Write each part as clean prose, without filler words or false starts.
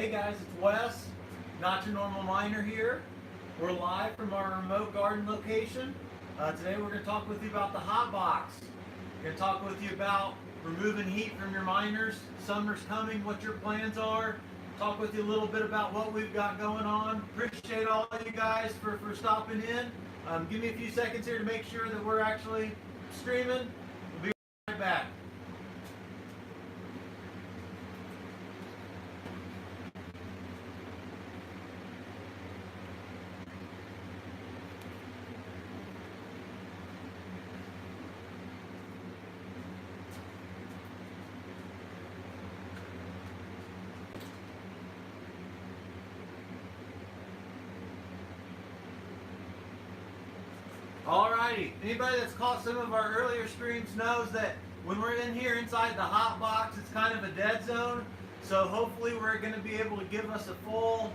Hey guys, it's Wes, not your normal miner here. We're live from our remote garden location. Today we're going to talk with you about the hot box. We're going to talk with you about removing heat from your miners. Summer's coming, what your plans are. Talk with you a little bit about what we've got going on. Appreciate all of you guys for stopping in. Give me a few seconds here to make sure that we're actually streaming. We'll be right back. Alrighty, anybody that's caught some of our earlier streams knows that when we're in here inside the hot box, it's kind of a dead zone. So hopefully we're going to be able to give us a full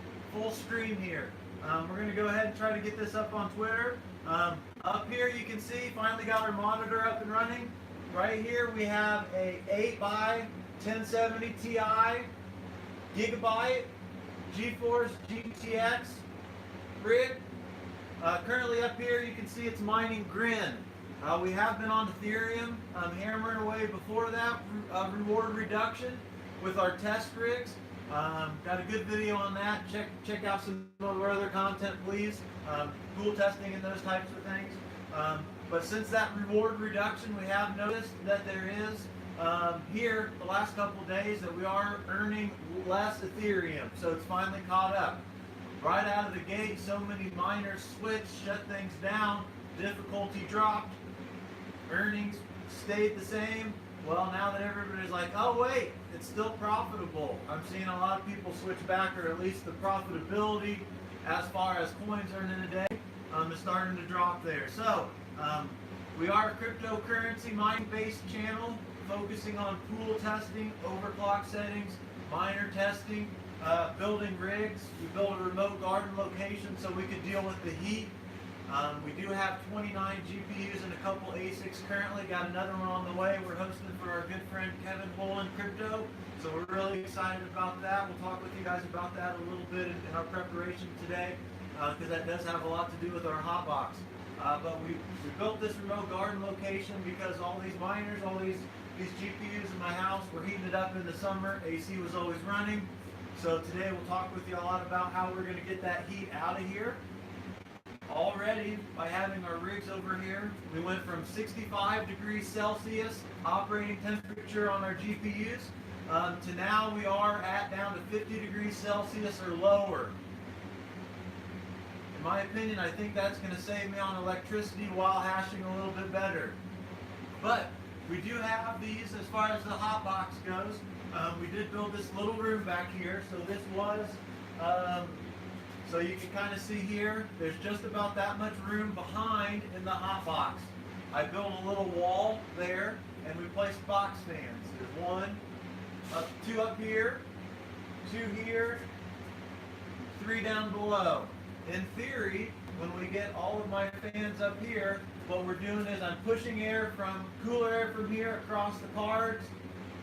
stream here. We're going to go ahead and try to get this up on Twitter. Up here you can see, finally got our monitor up and running. Right here we have a 8x1070 Ti Gigabyte GeForce GTX rig. Currently up here you can see it's mining Grin. We have been on Ethereum, hammering away before that, reward reduction with our test rigs. Got a good video on that. Check out some of our other content, please. Pool testing and those types of things. But since that reward reduction, we have noticed that there is here the last couple of days that we are earning less Ethereum. So it's finally caught up. Right out of the gate, so many miners switched, shut things down, difficulty dropped, earnings stayed the same. Well, now that everybody's like, oh wait, it's still profitable. I'm seeing a lot of people switch back, or at least the profitability as far as coins earned in a day is starting to drop there. So, we are a cryptocurrency mine-based channel focusing on pool testing, overclock settings, miner testing, building rigs. We built a remote garden location so we could deal with the heat. We do have 29 GPUs and a couple ASICs currently. Got another one on the way. We're hosting for our good friend Kevin Holland Crypto. So we're really excited about that. We'll talk with you guys about that a little bit in our preparation today, because that does have a lot to do with our hotbox. But we built this remote garden location because all these miners, all these GPUs in my house, were heating it up in the summer. AC was always running. So today we'll talk with you a lot about how we're going to get that heat out of here. Already, by having our rigs over here, we went from 65 degrees Celsius operating temperature on our GPUs to now we are down to 50 degrees Celsius or lower. In my opinion, I think that's going to save me on electricity while hashing a little bit better. But we do have these as far as the hot box goes. We did build this little room back here, so this was, so you can kind of see here, there's just about that much room behind in the hot box. I built a little wall there, and we placed box fans. There's one, two up here, two here, three down below. In theory, when we get all of my fans up here, what we're doing is I'm pushing cooler air from here across the cards,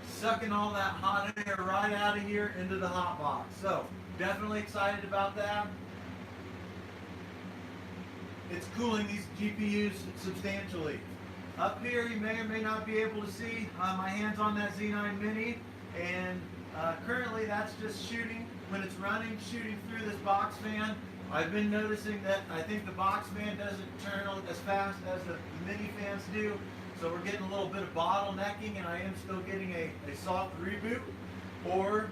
sucking all that hot air right out of here into the hot box. So definitely excited about that. It's cooling these GPUs substantially. Up here you may or may not be able to see my hands on that Z9 Mini, and currently that's just shooting, when it's running, shooting through this box fan. I've been noticing that I think the box fan doesn't turn as fast as the mini fans do. So we're getting a little bit of bottlenecking, and I am still getting a soft reboot, or,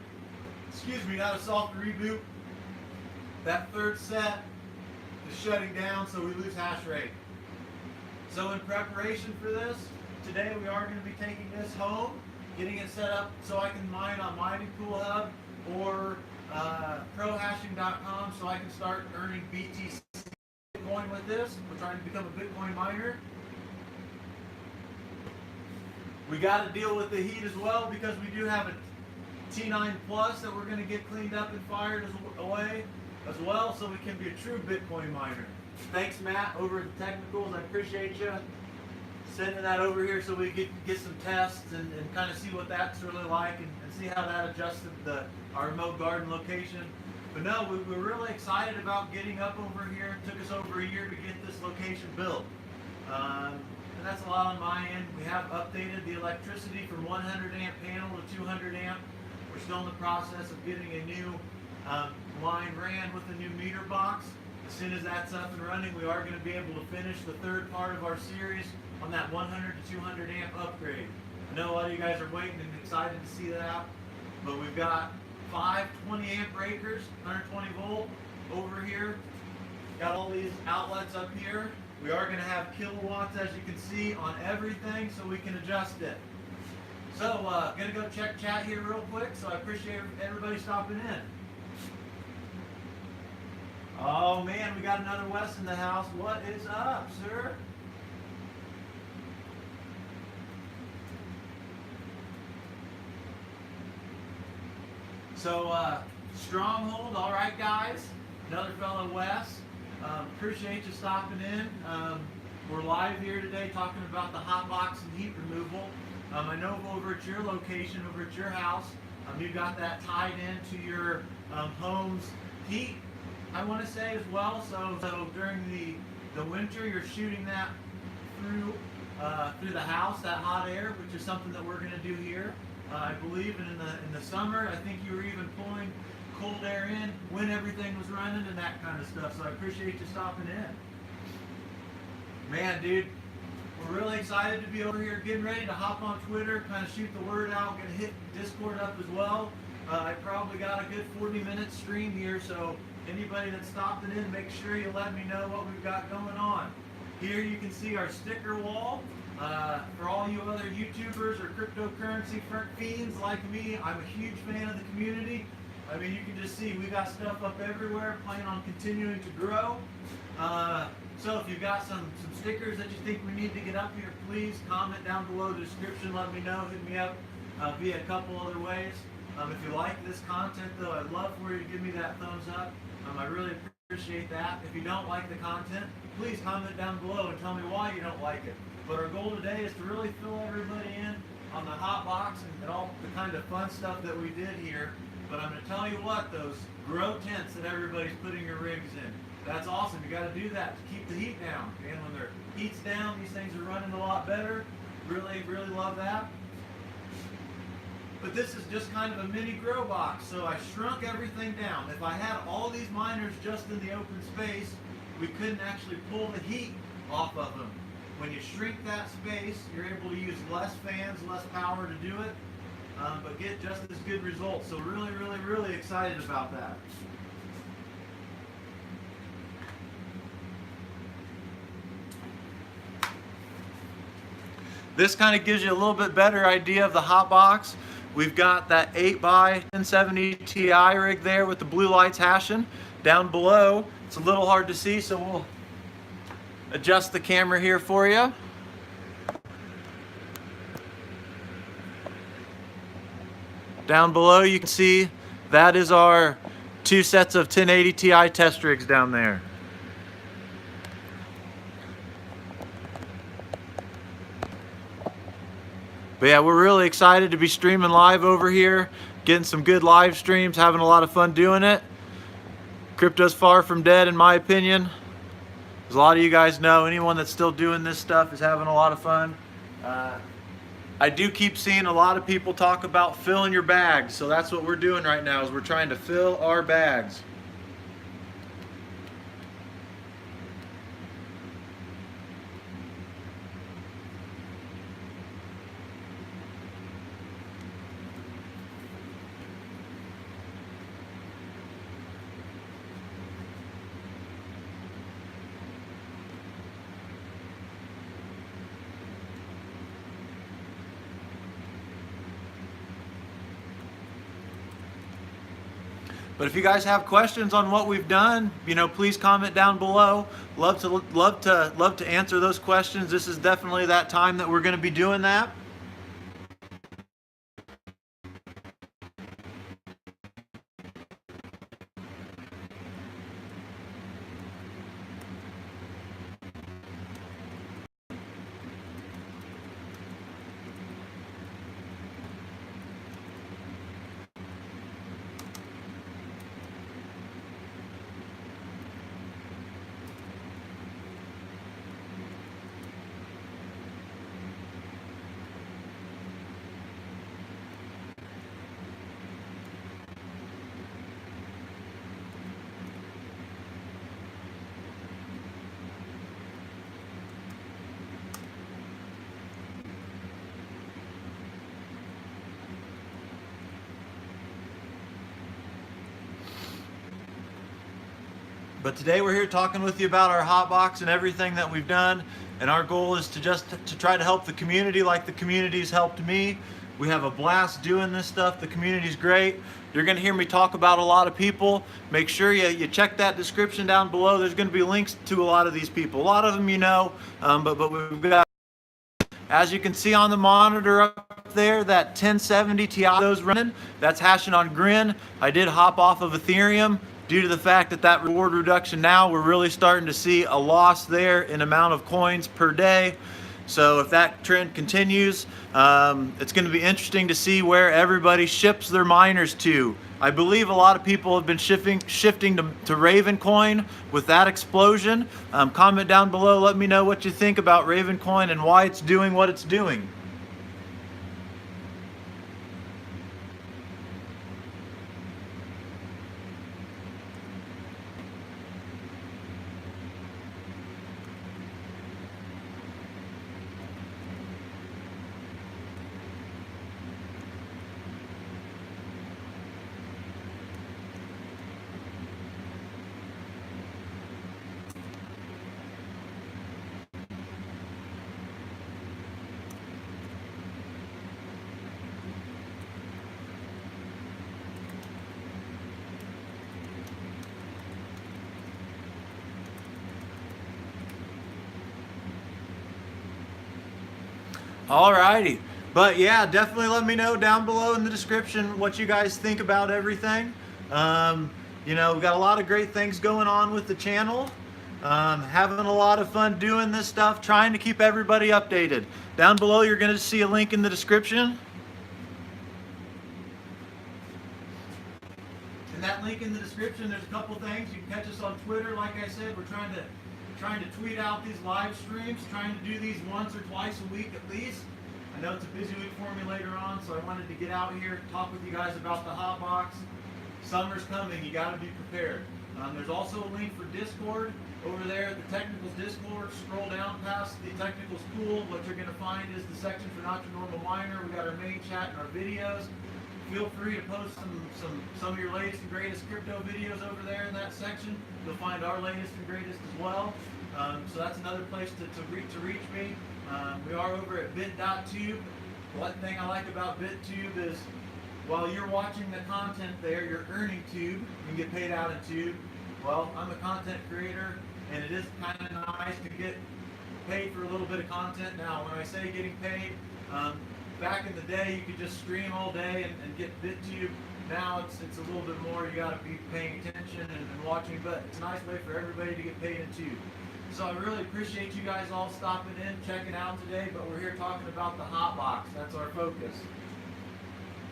excuse me, not a soft reboot. That third set is shutting down, so we lose hash rate. So in preparation for this, today we are going to be taking this home, getting it set up so I can mine on Mining Pool Hub or prohashing.com, so I can start earning BTC Bitcoin with this. We're trying to become a Bitcoin miner. We got to deal with the heat as well, because we do have a T9 Plus that we're going to get cleaned up and fired away as well, so we can be a true Bitcoin miner. Thanks, Matt, over at the Technicals. I appreciate you sending that over here so we get some tests and kind of see what that's really like, and see how that adjusts the our remote garden location. But no, we're really excited about getting up over here. It took us over a year to get this location built. And that's a lot on my end. We have updated the electricity from 100 amp panel to 200 amp. We're still in the process of getting a new line ran with a new meter box. As soon as that's up and running, we are going to be able to finish the third part of our series on that 100 to 200 amp upgrade. I know a lot of you guys are waiting and excited to see that, but we've got 5 20 amp breakers, 120 volt over here. Got all these outlets up here. We are going to have kilowatts, as you can see, on everything, so we can adjust it. So, going to go check chat here real quick, so I appreciate everybody stopping in. Oh man, we got another Wes in the house. What is up, sir? So, Stronghold, all right, guys. Another fellow, Wes. Appreciate you stopping in. We're live here today talking about the hot box and heat removal. I know over at your location, over at your house, you've got that tied into your home's heat, I want to say, as well. So during the winter, you're shooting that through the house, that hot air, which is something that we're going to do here. I believe, and in the summer, I think you were even pulling cold air in when everything was running and that kind of stuff. So I appreciate you stopping in. Man, dude, we're really excited to be over here, getting ready to hop on Twitter, kind of shoot the word out. Gonna hit Discord up as well. I probably got a good 40-minute stream here, so anybody that's stopping in, make sure you let me know what we've got going on. Here you can see our sticker wall. For all you other YouTubers or cryptocurrency fiends like me, I'm a huge fan of the community. I mean, you can just see we got stuff up everywhere, plan on continuing to grow. So if you've got some stickers that you think we need to get up here, please comment down below the description, let me know, hit me up via a couple other ways. If you like this content though, I'd love for you to give me that thumbs up. I really appreciate that. If you don't like the content, please comment down below and tell me why you don't like it. But our goal today is to really fill everybody in on the hot box and all the kind of fun stuff that we did here. But I'm going to tell you what, those grow tents that everybody's putting your rigs in, that's awesome. You got to do that to keep the heat down. And when their heat's down, these things are running a lot better. Really, really love that. But this is just kind of a mini grow box, so I shrunk everything down. If I had all these miners just in the open space, we couldn't actually pull the heat off of them. When you shrink that space, you're able to use less fans, less power to do it, but get just as good results. So really, really, really excited about that. This kind of gives you a little bit better idea of the hot box. We've got that 8x1070 Ti rig there with the blue lights hashing. Down below, it's a little hard to see, so we'll adjust the camera here for you. Down below you can see that is our 2 sets of 1080 Ti test rigs down there. But yeah, we're really excited to be streaming live over here, getting some good live streams, having a lot of fun doing it. Crypto's far from dead, in my opinion. As a lot of you guys know, anyone that's still doing this stuff is having a lot of fun. I do keep seeing a lot of people talk about filling your bags, so that's what we're doing right now, is we're trying to fill our bags. But if you guys have questions on what we've done, please comment down below. Love to answer those questions. This is definitely that time that we're going to be doing that. But today we're here talking with you about our hot box and everything that we've done. And our goal is to try to help the community like the community's helped me. We have a blast doing this stuff. The community's great. You're going to hear me talk about a lot of people. Make sure you check that description down below. There's going to be links to a lot of these people. A lot of them you know, but we've got, as you can see on the monitor up there, that 1070 Ti those running, that's hashing on Grin. I did hop off of Ethereum due to the fact that reward reduction now, we're really starting to see a loss there in amount of coins per day. So if that trend continues, it's going to be interesting to see where everybody ships their miners to. I believe a lot of people have been shifting to Raven Coin with that explosion. Comment down below, let me know what you think about Raven Coin and why it's doing what it's doing. Alrighty, but yeah, definitely let me know down below in the description what you guys think about everything. You know, we've got a lot of great things going on with the channel. Having a lot of fun doing this stuff, trying to keep everybody updated. Down below you're going to see a link in the description. In that link in the description, there's a couple things. You can catch us on Twitter. Like I said, we're trying to tweet out these live streams, trying to do these once or twice a week at least. I know it's a busy week for me later on, so I wanted to get out here, talk with you guys about the hot box. Summer's coming, you got to be prepared. There's also a link for Discord over there, the Technicals Discord. Scroll down past the Technicals pool. What you're going to find is the section for Not Your Normal Miner. We got our main chat and our videos. Feel free to post some of your latest and greatest crypto videos over there in that section. You'll find our latest and greatest as well. So that's another place to reach me. We are over at bit.tube. One thing I like about BitTube is while you're watching the content there, you're earning Tube. You can get paid out in Tube. Well, I'm a content creator, and it is kind of nice to get paid for a little bit of content. Now, when I say getting paid, back in the day, you could just stream all day and get BitTube. Now it's a little bit more. You got to be paying attention and watching, but it's a nice way for everybody to get paid in Tube. So I really appreciate you guys all stopping in, checking out today, but we're here talking about the hot box. That's our focus.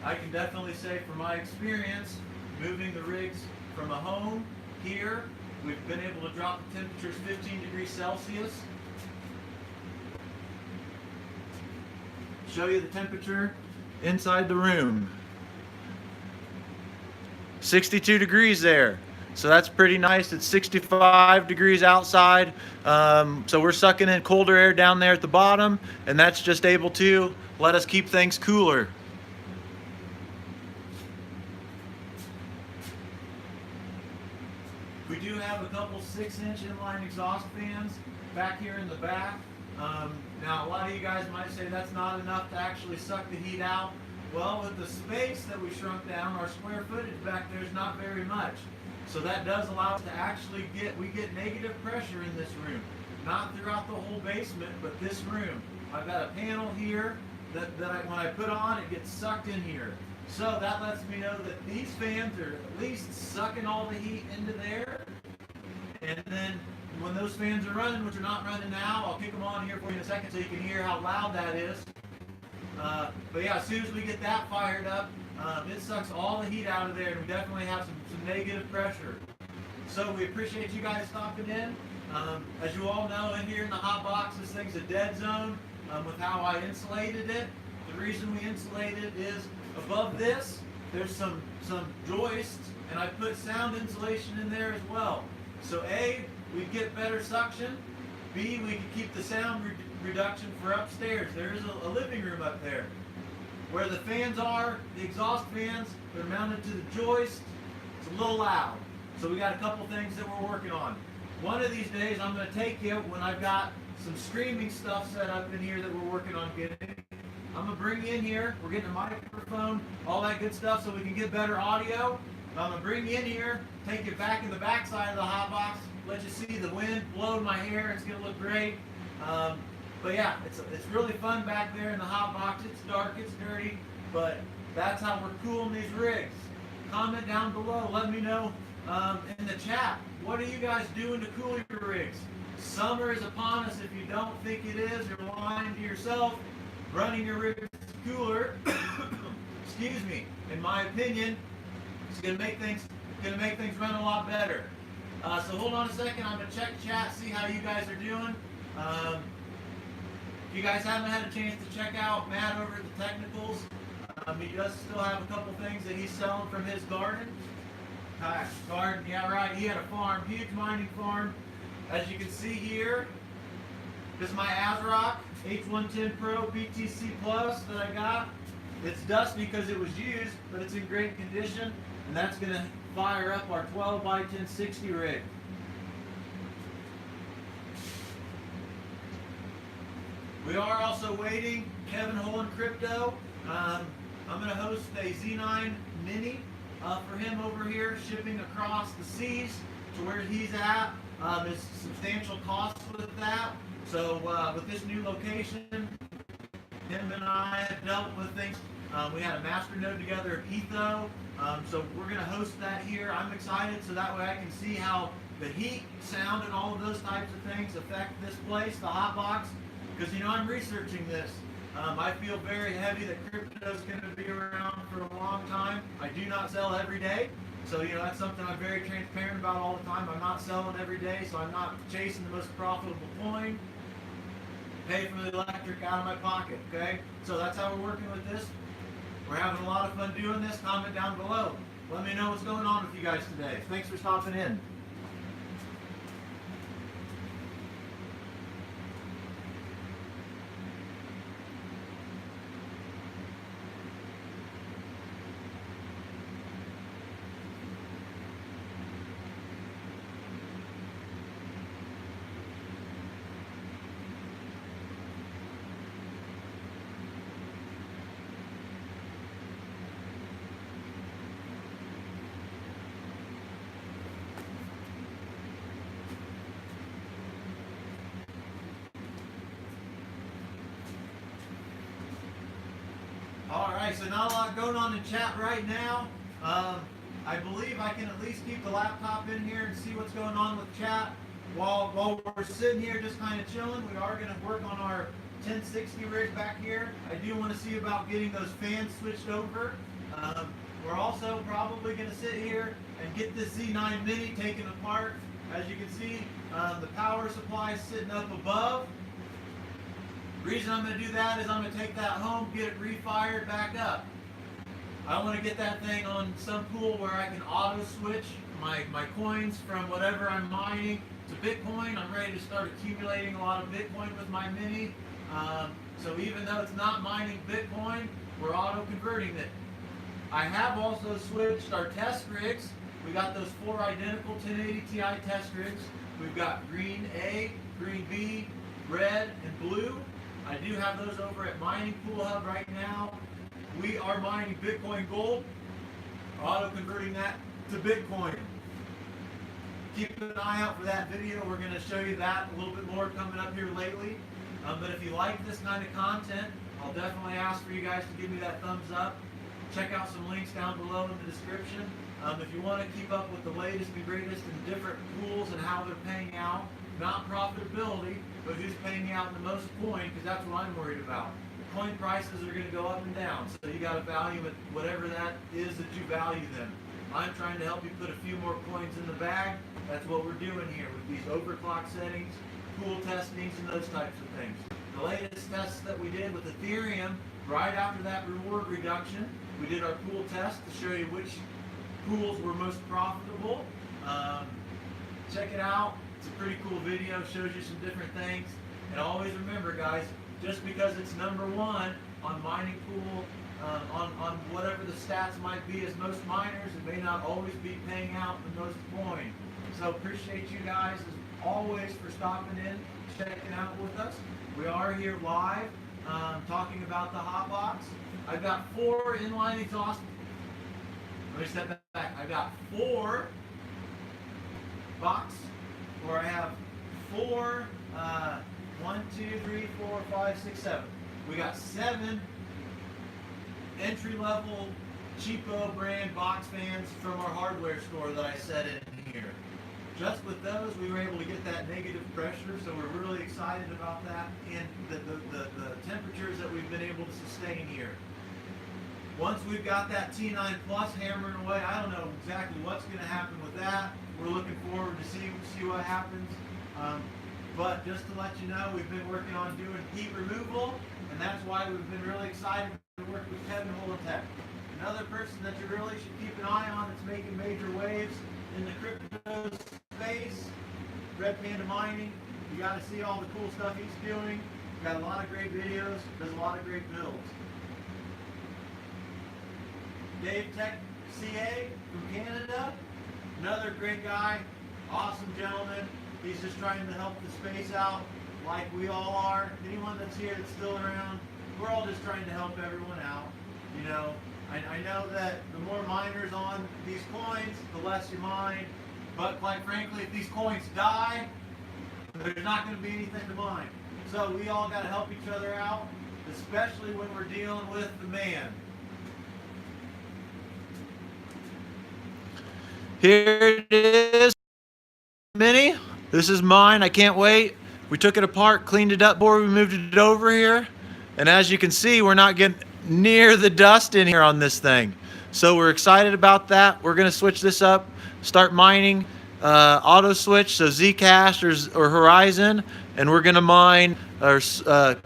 I can definitely say from my experience, moving the rigs from a home here, we've been able to drop the temperatures 15 degrees Celsius. Show you the temperature inside the room. 62 degrees there. So that's pretty nice. It's 65 degrees outside. So we're sucking in colder air down there at the bottom, and that's just able to let us keep things cooler. We do have a couple 6-inch inline exhaust fans back here in the back. Now a lot of you guys might say that's not enough to actually suck the heat out. Well, with the space that we shrunk down, our square footage back there is not very much. So that does allow us to actually get negative pressure in this room. Not throughout the whole basement, but this room. I've got a panel here that when I put on, it gets sucked in here. So that lets me know that these fans are at least sucking all the heat into there. And then when those fans are running, which are not running now, I'll kick them on here for you in a second so you can hear how loud that is. But yeah, as soon as we get that fired up, it sucks all the heat out of there, and we definitely have some negative pressure. So we appreciate you guys stopping in. As you all know, in here in the hot box, this thing's a dead zone with how I insulated it. The reason we insulated it is above this, there's some joists, and I put sound insulation in there as well. So A, we get better suction. B, we can keep the sound reduction for upstairs. There is a living room up there. Where the fans are, the exhaust fans, they're mounted to the joist. It's a little loud. So we got a couple things that we're working on. One of these days I'm going to take you when I've got some streaming stuff set up in here that we're working on getting. I'm going to bring you in here. We're getting a microphone, all that good stuff so we can get better audio. I'm going to bring you in here, take you back in the back side of the hot box, let you see the wind blow my hair. It's going to look great. But yeah, it's really fun back there in the hot box. It's dark, it's dirty, but that's how we're cooling these rigs. Comment down below. Let me know in the chat. What are you guys doing to cool your rigs? Summer is upon us. If you don't think it is, you're lying to yourself. Running your rigs cooler, excuse me, in my opinion, it's going to make things run a lot better. So hold on a second. I'm going to check chat, see how you guys are doing. If you guys haven't had a chance to check out Matt over at the Technicals, he does still have a couple things that he's selling from his garden. Garden, yeah, right. He had a farm, huge mining farm. As you can see here, this is my ASRock H110 Pro BTC Plus that I got. It's dusty because it was used, but it's in great condition, and that's going to fire up our 12 by 1060 rig. We are also waiting, Kevin Holland Crypto. I'm going to host a Z9 Mini for him over here, shipping across the seas to where he's at. There's substantial costs with that. So with this new location, him and I have dealt with things. We had a master node together of ETHO. So we're going to host that here. I'm excited so that way I can see how the heat, sound, and all of those types of things affect this place, the hot box. Because, you know, I'm researching this. I feel very heavy that crypto is going to be around for a long time. I do not sell every day. So, you know, that's something I'm very transparent about all the time. I'm not selling every day, so I'm not chasing the most profitable coin. Pay for the electric out of my pocket, okay? So that's how we're working with this. We're having a lot of fun doing this. Comment down below. Let me know what's going on with you guys today. Thanks for stopping in. Alright, so not a lot going on in chat right now. I believe I can at least keep the laptop in here and see what's going on with chat. While we're sitting here just kind of chilling, we are going to work on our 1060 rig back here. I do want to see about getting those fans switched over. We're also probably going to sit here and get this Z9 Mini taken apart. As you can see, the power supply is sitting up above. The reason I'm going to do that is I'm going to take that home, get it refired back up. I want to get that thing on some pool where I can auto switch my coins from whatever I'm mining to Bitcoin. I'm ready to start accumulating a lot of Bitcoin with my Mini. So even though it's not mining Bitcoin, we're auto converting it. I have also switched our test rigs. We got those 4 identical 1080 Ti test rigs. We've got green A, green B, red, and blue. I do have those over at Mining Pool Hub right now. We are mining Bitcoin Gold, auto converting that to Bitcoin. Keep an eye out for that video. We're going to show you that a little bit more coming up here lately. But if you like this kind of content, I'll definitely ask for you guys to give me that thumbs up. Check out some links down below in the description. If you want to keep up with the latest and greatest in different pools and how they're paying out, not profitability, but who's paying out the most coin, because that's what I'm worried about. Coin prices are going to go up and down, so you got to value it, whatever that is that you value them. I'm trying to help you put a few more coins in the bag. That's what we're doing here with these overclock settings, pool testings, and those types of things. The latest tests that we did with Ethereum, right after that reward reduction, we did our pool test to show you which pools were most profitable. Check it out. It's a pretty cool video, shows you some different things. And always remember, guys, just because it's #1 on Mining Pool on whatever the stats might be. As most miners, it may not always be paying out the most coin. So appreciate you guys as always for stopping in, checking out with us. We are here live talking about the hot box. I've got 4 inline exhaust. Let me step back. I've got 4 box where I have 4, 1, 2, 3, 4, 5, 6, 7. We got 7 entry-level cheapo brand box fans from our hardware store that I set in here. Just with those, we were able to get that negative pressure, so we're really excited about that and the temperatures that we've been able to sustain here. Once we've got that T9 Plus hammering away, I don't know exactly what's going to happen with that. We're looking forward to see what happens. But just to let you know, we've been working on doing heat removal, and that's why we've been really excited to work with Kevin Holentech. Another person that you really should keep an eye on that's making major waves in the crypto space, Red Panda Mining. You got to see all the cool stuff he's doing. Got a lot of great videos, does a lot of great builds. Dave Tech CA from Canada, another great guy, awesome gentleman. He's just trying to help the space out like we all are. Anyone that's here that's still around, we're all just trying to help everyone out. You know, I know that the more miners on these coins, the less you mine. But quite frankly, if these coins die, there's not going to be anything to mine. So we all got to help each other out, especially when we're dealing with the man. Here it is, Mini. This is mine. I can't wait. We took it apart, cleaned it up before we moved it over here. And as you can see, we're not getting near the dust in here on this thing. So we're excited about that. We're going to switch this up, start mining, auto switch, so Zcash or Horizon. And we're going to mine or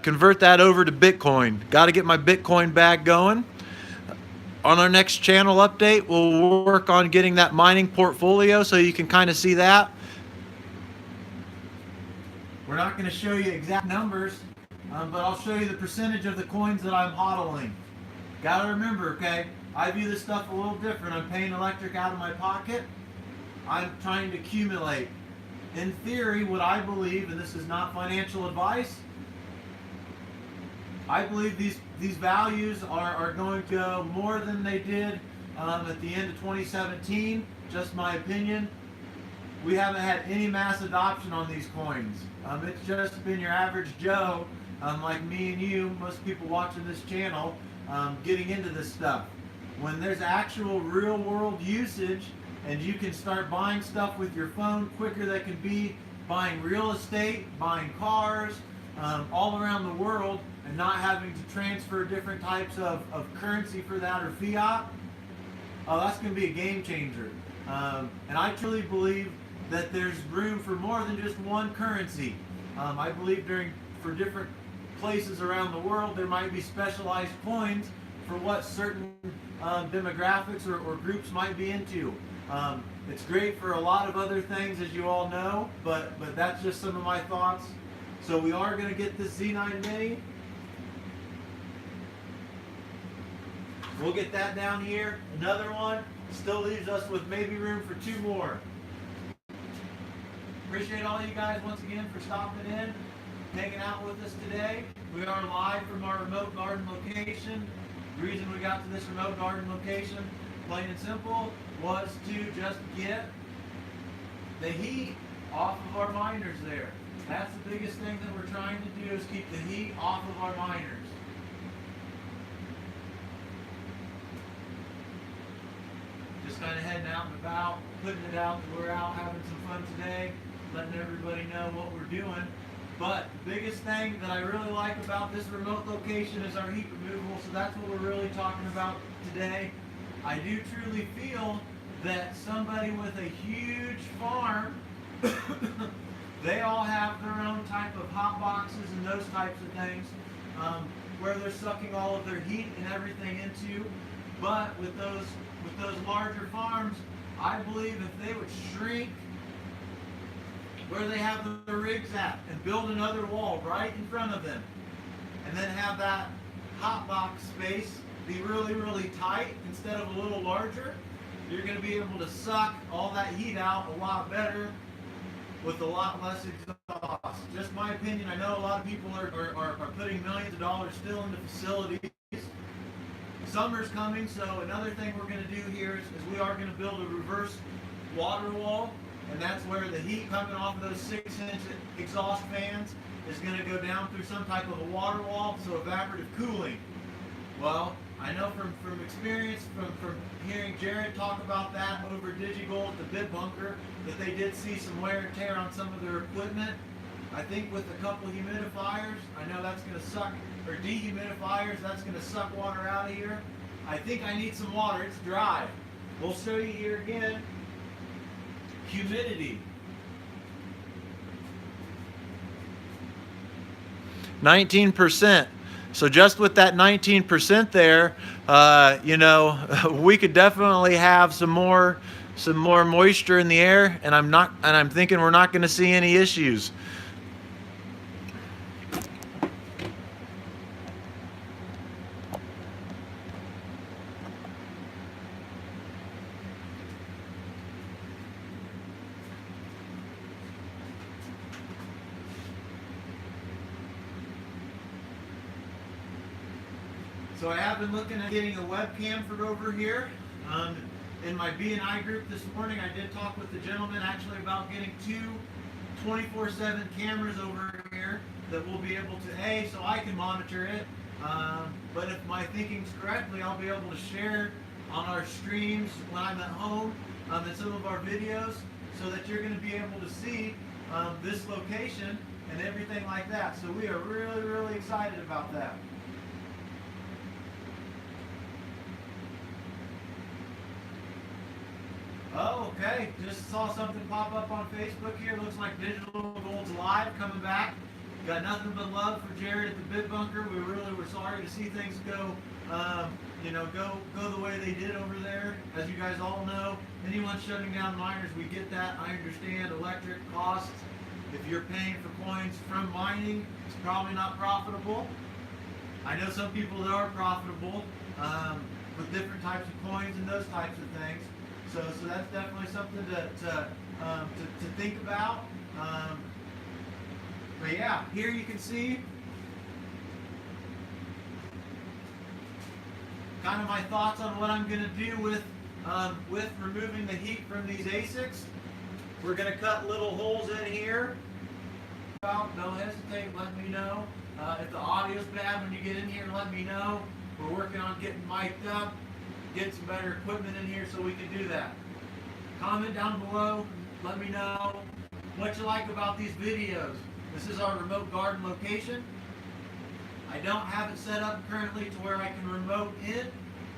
convert that over to Bitcoin. Got to get my Bitcoin bag going. On our next channel update, we'll work on getting that mining portfolio so you can kind of see that. We're not going to show you exact numbers, but I'll show you the percentage of the coins that I'm hodling. Got to remember, okay, I view this stuff a little different. I'm paying electric out of my pocket. I'm trying to accumulate. In theory, what I believe, and this is not financial advice, I believe these values are going to go more than they did at the end of 2017. Just my opinion. We haven't had any mass adoption on these coins. It's just been your average Joe, like me and you, most people watching this channel, getting into this stuff. When there's actual real world usage and you can start buying stuff with your phone quicker than can be buying real estate, buying cars, all around the world, and not having to transfer different types of currency for that or fiat, that's going to be a game changer. And I truly believe that there's room for more than just one currency. I believe for different places around the world, there might be specialized coins for what certain demographics or groups might be into. It's great for a lot of other things, as you all know, but that's just some of my thoughts. So we are going to get this Z9 Mini. We'll get that down here. Another one. Still leaves us with maybe room for 2 more. Appreciate all you guys once again for stopping in, hanging out with us today. We are live from our remote garden location. The reason we got to this remote garden location, plain and simple, was to just get the heat off of our miners there. That's the biggest thing that we're trying to do, is keep the heat off of our miners. Just kind of heading out and about, putting it out that we're out having some fun today, letting everybody know what we're doing. But the biggest thing that I really like about this remote location is our heat removal, so that's what we're really talking about today. I do truly feel that somebody with a huge farm, they all have their own type of hot boxes and those types of things, where they're sucking all of their heat and everything into. But with those larger farms, I believe if they would shrink where they have the rigs at and build another wall right in front of them, and then have that hot box space be really, really tight instead of a little larger, you're going to be able to suck all that heat out a lot better with a lot less exhaust. Just my opinion. I know a lot of people are putting millions of dollars still into facilities. Summer's coming, so another thing we're going to do here is we are going to build a reverse water wall, and that's where the heat coming off of those 6-inch exhaust fans is going to go down through some type of a water wall, so evaporative cooling. Well, I know from experience, from hearing Jared talk about that over DigiGold at the bid bunker, that they did see some wear and tear on some of their equipment. I think with a couple humidifiers, I know that's going to suck, or dehumidifiers, that's going to suck water out of here. I think I need some water. It's dry. We'll show you here again. Humidity. 19%. So just with that 19% there, you know, we could definitely have some more moisture in the air, and I'm thinking we're not going to see any issues. So I have been looking at getting a webcam for over here. In my B&I group this morning, I did talk with the gentleman actually about getting two 24/7 cameras over here that will be able to, so I can monitor it, but if my thinking's correctly, I'll be able to share on our streams when I'm at home in some of our videos, so that you're going to be able to see this location and everything like that. So we are really, really excited about that. Oh, okay. Just saw something pop up on Facebook here. Looks like Digital Gold's live, coming back. Got nothing but love for Jared at the bid bunker. We really were sorry to see things go, go the way they did over there. As you guys all know, anyone shutting down miners, we get that. I understand electric costs. If you're paying for coins from mining, it's probably not profitable. I know some people that are profitable with different types of coins and those types of things. So that's definitely something to think about. But yeah, here you can see kind of my thoughts on what I'm going to do with removing the heat from these ASICs. We're going to cut little holes in here. Don't hesitate, let me know. If the audio's bad when you get in here, let me know. We're working on getting mic'd up, get some better equipment in here so we can do that. Comment down below, let me know what you like about these videos. This is our remote garden location. I don't have it set up currently to where I can remote in.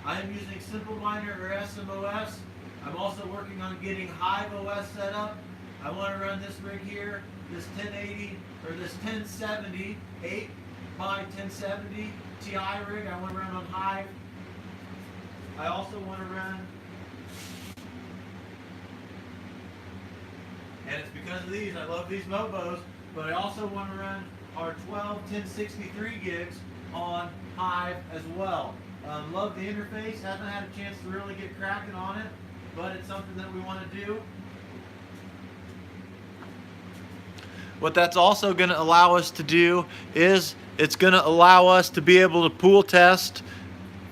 I am using Simple Miner or SMOS. I'm also working on getting Hive OS set up. I want to run this rig here, this 1080 or this 1070 8 by 1070 Ti rig. I want to run on Hive. I also want to run, and it's because of these, I love these Mobos, but I also want to run our 12 1063 gigs on Hive as well. Love the interface, haven't had a chance to really get cracking on it, but it's something that we want to do. What that's also going to allow us to do is it's going to allow us to be able to pool test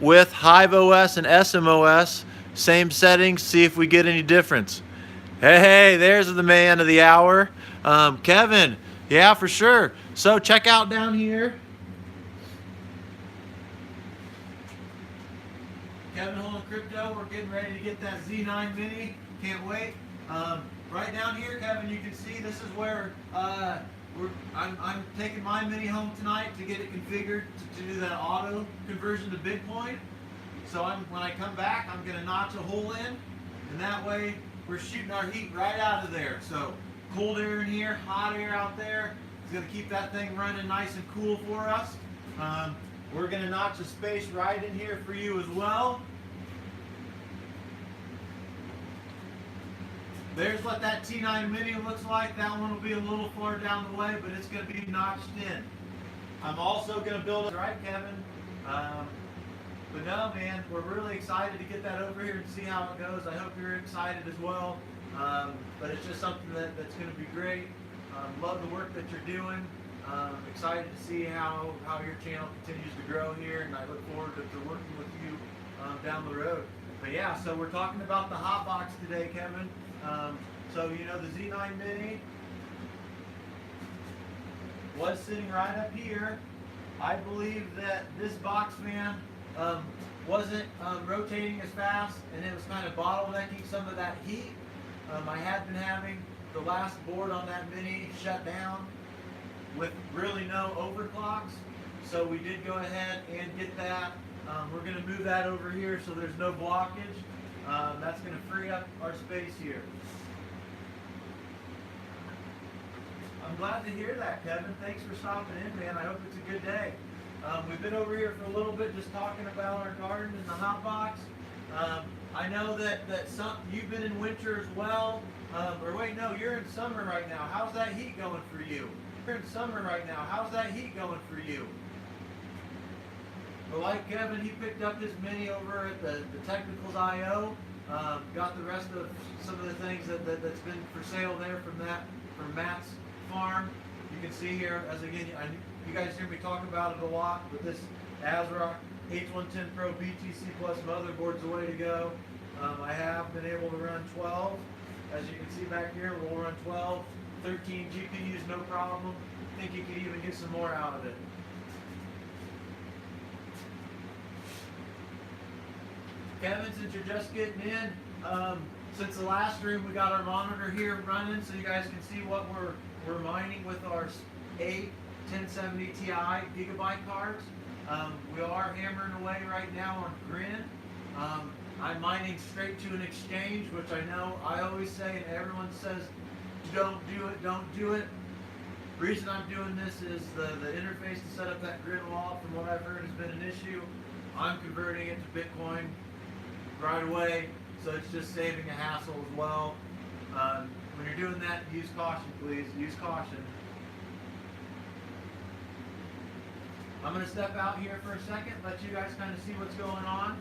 with Hive OS and SMOS, same settings, see if we get any difference. Hey, there's the man of the hour, Kevin. Yeah, for sure. So check out down here. Kevin Holland Crypto, we're getting ready to get that Z9 Mini. Can't wait. Right down here, Kevin, you can see this is where I'm taking my Mini home tonight to get it configured to do that auto conversion to Bitcoin. So when I come back, I'm going to notch a hole in, and that way we're shooting our heat right out of there. So cold air in here, hot air out there. It's going to keep that thing running nice and cool for us. We're going to notch a space right in here for you as well. There's what that T9 Mini looks like. That one will be a little far down the way, but it's going to be notched in. I'm also going to build, right, Kevin? But no, man, we're really excited to get that over here and see how it goes. I hope you're excited as well. But it's just something that's going to be great. Love the work that you're doing. Excited to see how your channel continues to grow here, and I look forward to working with you down the road. But yeah, so we're talking about the hot box today, Kevin. So you know the Z9 Mini was sitting right up here. I believe that this box fan wasn't rotating as fast, and it was kind of bottlenecking some of that heat. I had been having the last board on that Mini shut down with really no overclocks, so we did go ahead and get that. We're going to move that over here so there's no blockage. That's going to free up our space here. I'm glad to hear that, Kevin. Thanks for stopping in, man. I hope it's a good day. We've been over here for a little bit just talking about our garden and the hot box. I know that you've been in winter as well. Or wait, no, you're in summer right now. How's that heat going for you? You're in summer right now. How's that heat going for you? But like Kevin, he picked up his Mini over at the Technicals IO. Got the rest of some of the things that's been for sale there from Matt's farm. You can see here, as again, you guys hear me talk about it a lot, but this ASRock H110 Pro BTC Plus motherboard's the way to go. I have been able to run 12. As you can see back here, we'll run 12, 13 GPUs, no problem. Think you could even get some more out of it. Kevin, since you're just getting in, since the last stream, we got our monitor here running so you guys can see what we're mining with our A1070 Ti gigabyte cards. We are hammering away right now on Grin. I'm mining straight to an exchange, which I know I always say, and everyone says, don't do it, don't do it. The reason I'm doing this is the interface to set up that Grin wallet, from what I've heard, has been an issue. I'm converting it to Bitcoin right away, so it's just saving a hassle as well. When you're doing that, use caution, please. Use caution. I'm going to step out here for a second, let you guys kind of see what's going on.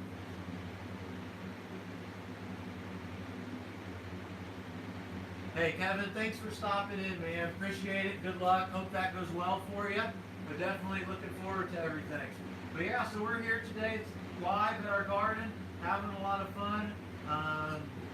Hey, Kevin, thanks for stopping in, man. Appreciate it. Good luck. Hope that goes well for you. But definitely looking forward to everything. But yeah, so we're here today. It's live at our garden, having a lot of fun.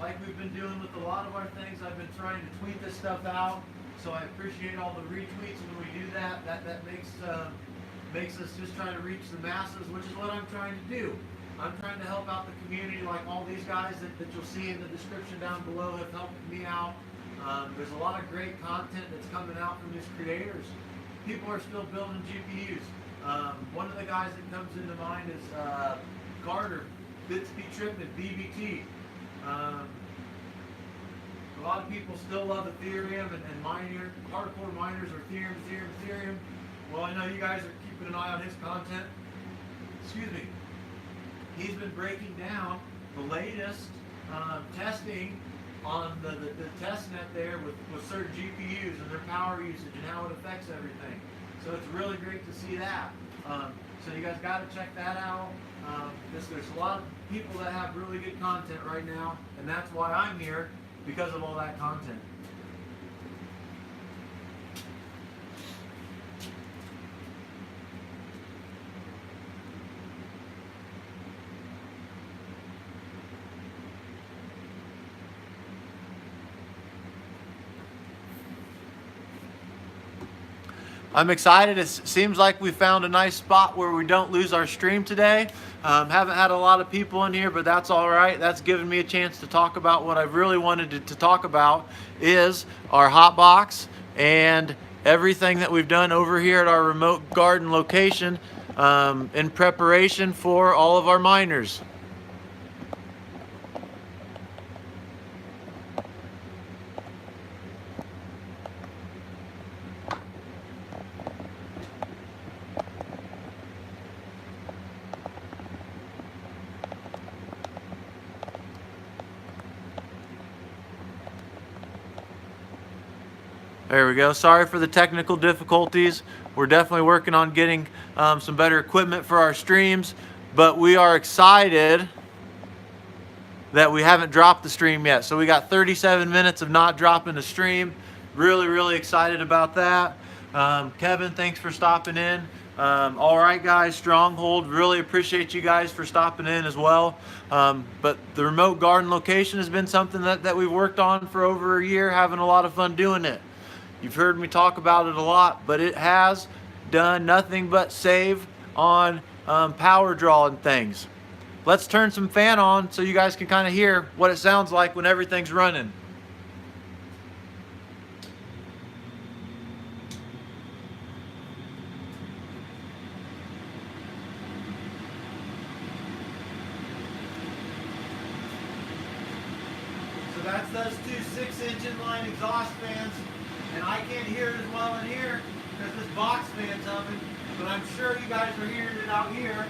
Like we've been doing with a lot of our things, I've been trying to tweet this stuff out. So I appreciate all the retweets when we do that. That makes us just trying to reach the masses, which is what I'm trying to do. I'm trying to help out the community, like all these guys that you'll see in the description down below have helped me out. There's a lot of great content that's coming out from these creators. People are still building GPUs. One of the guys that comes into mind is Carter, Bitsby Tripman, BBT. A lot of people still love Ethereum and hardcore miners are Ethereum. Well, I know you guys are keeping an eye on his content. Excuse me. He's been breaking down the latest testing on the test net there with certain GPUs and their power usage and how it affects everything. So it's really great to see that. So you guys got to check that out. There's a lot of people that have really good content right now, and that's why I'm here, because of all that content. I'm excited. It seems like we found a nice spot where we don't lose our stream today. Haven't had a lot of people in here, but that's all right. That's given me a chance to talk about what I really wanted to talk about, is our hot box and everything that we've done over here at our remote garden location in preparation for all of our miners. There we go. Sorry for the technical difficulties. We're definitely working on getting some better equipment for our streams. but we are excited that we haven't dropped the stream yet. So we got 37 minutes of not dropping the stream. Really excited about that. Kevin, thanks for stopping in. All right, guys, Stronghold, really appreciate you guys for stopping in as well. But the remote garden location has been something that we've worked on for over a year, having a lot of fun doing it. You've heard me talk about it a lot, but it has done nothing but save on power draw and things. Let's turn some fan on so you guys can kind of hear what it sounds like when everything's running. So that's those two 6-inch inline exhaust fans, and I can't hear it as well in here because this box fan's humming, but I'm sure you guys are hearing it out here.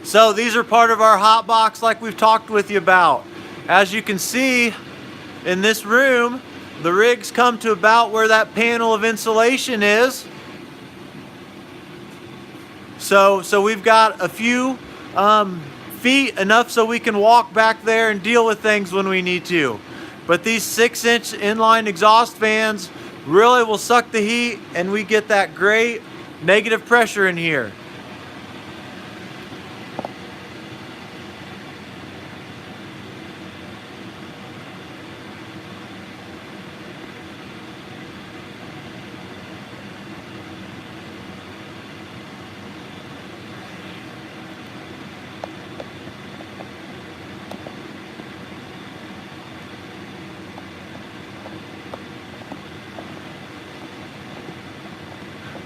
So these are part of our hot box like we've talked with you about. As you can see in this room, the rigs come to about where that panel of insulation is. So we've got a few feet, enough so we can walk back there and deal with things when we need to. But these 6-inch inline exhaust fans really will suck the heat, and we get that great negative pressure in here.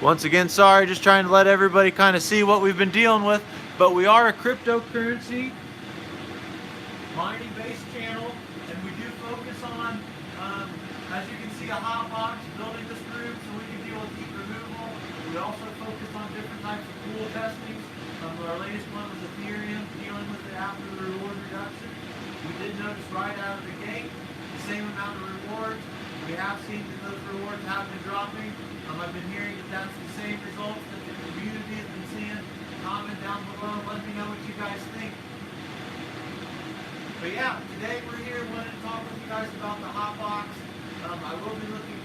Once again, sorry, just trying to let everybody kind of see what we've been dealing with. But we are a cryptocurrency mining-based channel, and we do focus on, as you can see, a hot box, building this room so we can deal with heat removal. We also focus on different types of pool testings. Our latest one was Ethereum, dealing with it after the reward reduction. We did notice right out of the gate the same amount of rewards. We have seen that those rewards have been dropping. I've been hearing that that's the same results that the community has been seeing. Comment down below, let me know what you guys think. But yeah, today we're here, wanted to talk with you guys about the hot box. I will be looking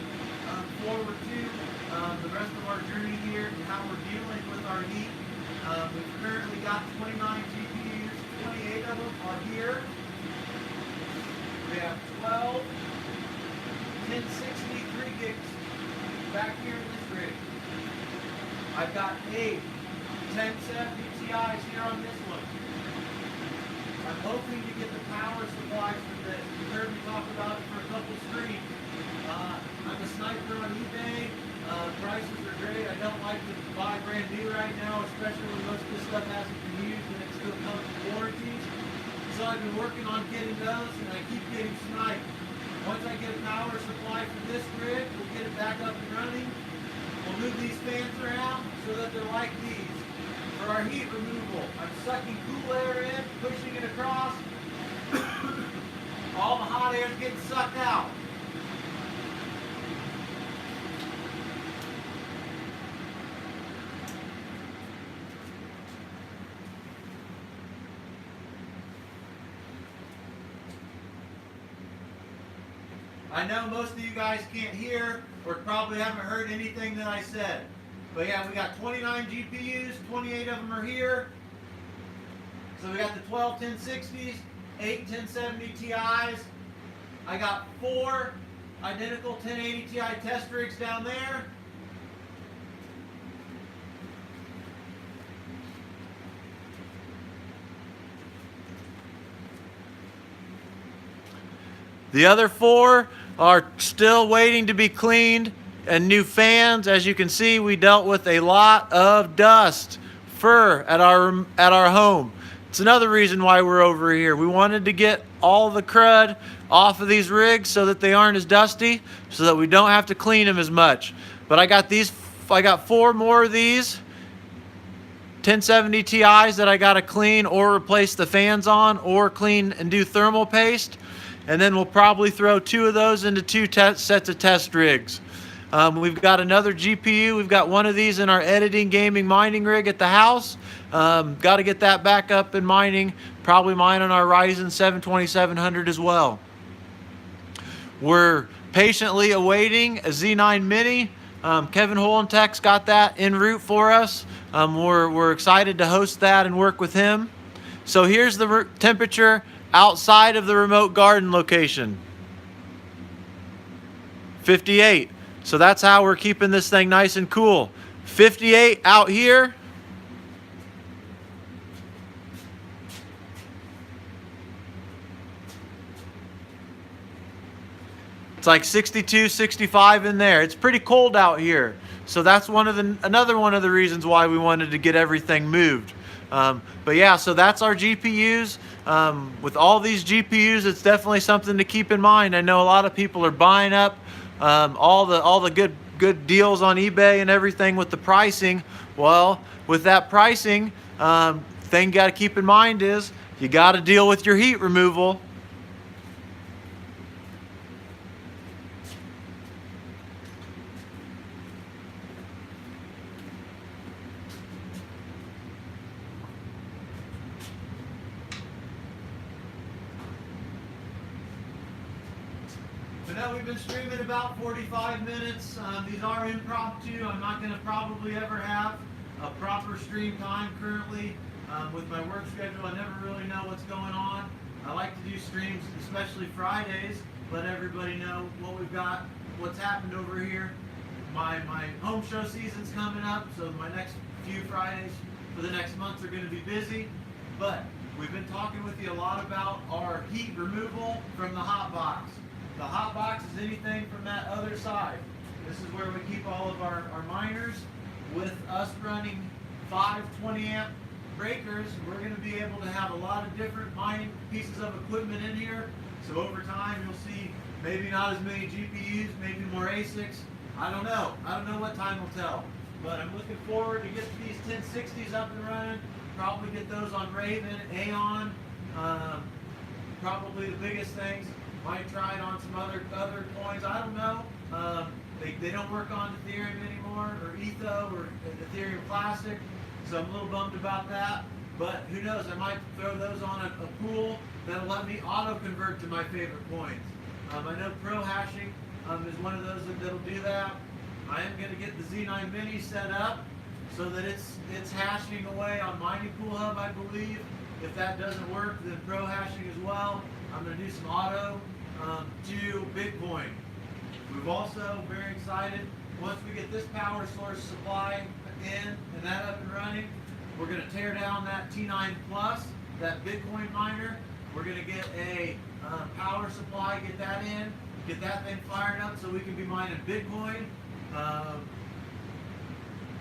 forward to the rest of our journey here and how we're dealing with our heat. We've currently got 29 GPUs, 28 of them are here. We have 12 1060 3 gigs back here in this rig. I've got 8 1070 Ti's here on this one. I'm hoping to get the power supplies for this. You heard me talk about it for a couple streams. I'm a sniper on eBay. Prices are great. I don't like to buy brand new right now, especially when most of this stuff hasn't been used and it still comes with warranties. So I've been working on getting those, and I keep getting sniped. Once I get a power supply for this rig, we'll get it back up and running. We'll move these fans around so that they're like these. For our heat removal, I'm sucking cool air in, pushing it across. All the hot air is getting sucked out. I know most of you guys can't hear or probably haven't heard anything that I said. But yeah, we got 29 GPUs, 28 of them are here. So we got the 12 1060s, 8 1070 Ti's. I got 4 identical 1080 Ti test rigs down there. The other 4 are still waiting to be cleaned, and new fans. As you can see, we dealt with a lot of dust, fur at our home. It's another reason why we're over here. We wanted to get all the crud off of these rigs so that they aren't as dusty, so that we don't have to clean them as much. But I got 4 more of these 1070 Ti's that I got to clean or replace the fans on, or clean and do thermal paste. and then we'll probably throw 2 of those into 2 sets of test rigs. We've got another GPU. We've got one of these in our editing, gaming, mining rig at the house. Got to get that back up and mining. Probably mine on our Ryzen 7 2700 as well. We're patiently awaiting a Z9 Mini. Kevin Holentech's got that en route for us. We're excited to host that and work with him. So here's the temperature outside of the remote garden location. 58. So that's how we're keeping this thing nice and cool. 58 out here. It's like 62, 65 in there. It's pretty cold out here. So that's another one of the reasons why we wanted to get everything moved. But yeah, so that's our GPUs. With all these GPUs, it's definitely something to keep in mind. I know a lot of people are buying up all the good deals on eBay and everything with the pricing. Well, with that pricing, thing you got to keep in mind is you got to deal with your heat removal. But no, we've been streaming about 45 minutes. These are impromptu. I'm not going to probably ever have a proper stream time currently. With my work schedule, I never really know what's going on. I like to do streams, especially Fridays, let everybody know what we've got, what's happened over here. My home show season's coming up, so my next few Fridays for the next month are going to be busy. But we've been talking with you a lot about our heat removal from the hot box. The hot box is anything from that other side. This is where we keep all of our miners. With us running 5 20 amp breakers, we're going to be able to have a lot of different mining pieces of equipment in here. So over time you'll see maybe not as many GPUs, maybe more ASICs. I don't know. I don't know what time will tell. But I'm looking forward to get these 1060s up and running. Probably get those on Raven, AION. Probably the biggest things. Might try it on some other coins. I don't know. They don't work on Ethereum anymore, or ETHO, or Ethereum Classic. So I'm a little bummed about that. But who knows? I might throw those on a pool that'll let me auto-convert to my favorite coins. I know Pro Hashing is one of those that'll do that. I am going to get the Z9 Mini set up so that it's hashing away on Mining Pool Hub, I believe. If that doesn't work, then Pro Hashing as well. I'm going to do some auto to Bitcoin. We've also, very excited, once we get this power source supply in and that up and running, we're going to tear down that T9 Plus, that Bitcoin miner. We're going to get a power supply, get that in, get that thing fired up so we can be mining Bitcoin.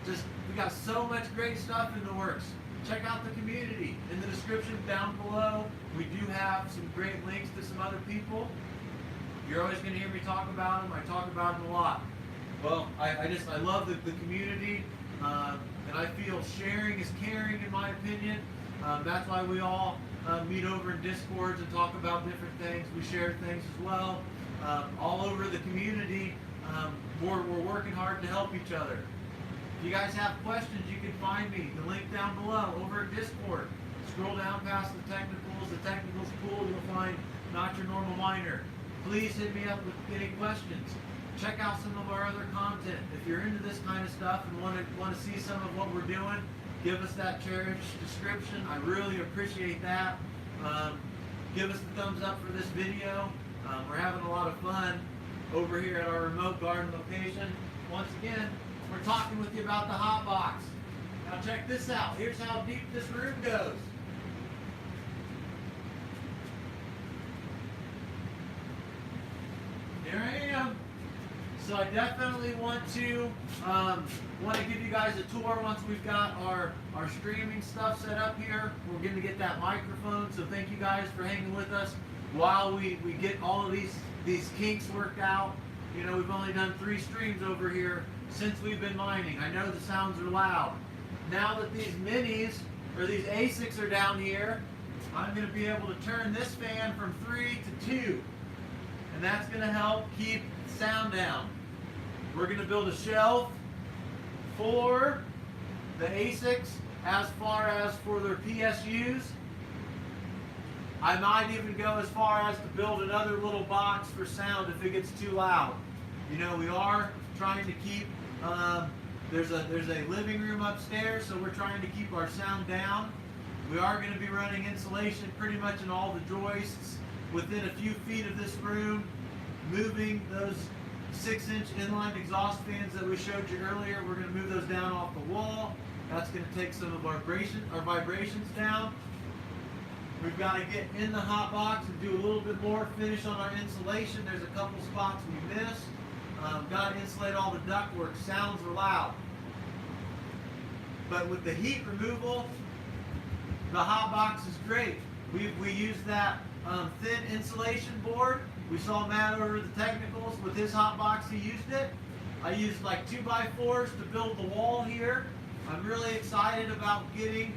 We got so much great stuff in the works. Check out the community in the description down below. We do have some great links to some other people. You're always going to hear me talk about them. I talk about them a lot. Well, I love the community, and I feel sharing is caring, in my opinion. That's why we all meet over in Discords and talk about different things. We share things as well. All over the community, we're working hard to help each other. If you guys have questions, you can find me, the link down below, over at Discord. Scroll down past the technicals pool, you'll find Not Your Normal Miner. Please hit me up with any questions. Check out some of our other content. If you're into this kind of stuff and want to see some of what we're doing, give us that cherished description. I really appreciate that. Give us the thumbs up for this video. We're having a lot of fun over here at our remote garden location. Once again, we're talking with you about the hot box. Now check this out. Here's how deep this room goes. Here I am. So I definitely want to give you guys a tour once we've got our streaming stuff set up here. We're going to get that microphone, so thank you guys for hanging with us while we get all of these kinks worked out. You know, we've only done 3 streams over here since we've been mining. I know the sounds are loud. Now that these minis, or these ASICs are down here, I'm going to be able to turn this fan from 3 to 2. And that's going to help keep sound down. We're going to build a shelf for the ASICs as far as for their PSUs. I might even go as far as to build another little box for sound if it gets too loud. You know, we are trying to keep, there's a living room upstairs, so we're trying to keep our sound down. We are going to be running insulation pretty much in all the joists within a few feet of this room, moving those 6-inch inline exhaust fans that we showed you earlier. We're going to move those down off the wall. That's going to take some of our vibrations down. We've got to get in the hot box and do a little bit more finish on our insulation. There's a couple spots we missed. Got to insulate all the ductwork. Sounds are loud. But with the heat removal, the hot box is great. We use that thin insulation board. We saw Matt over the technicals with his hot box. He used it. I used like 2x4s to build the wall here. I'm really excited about getting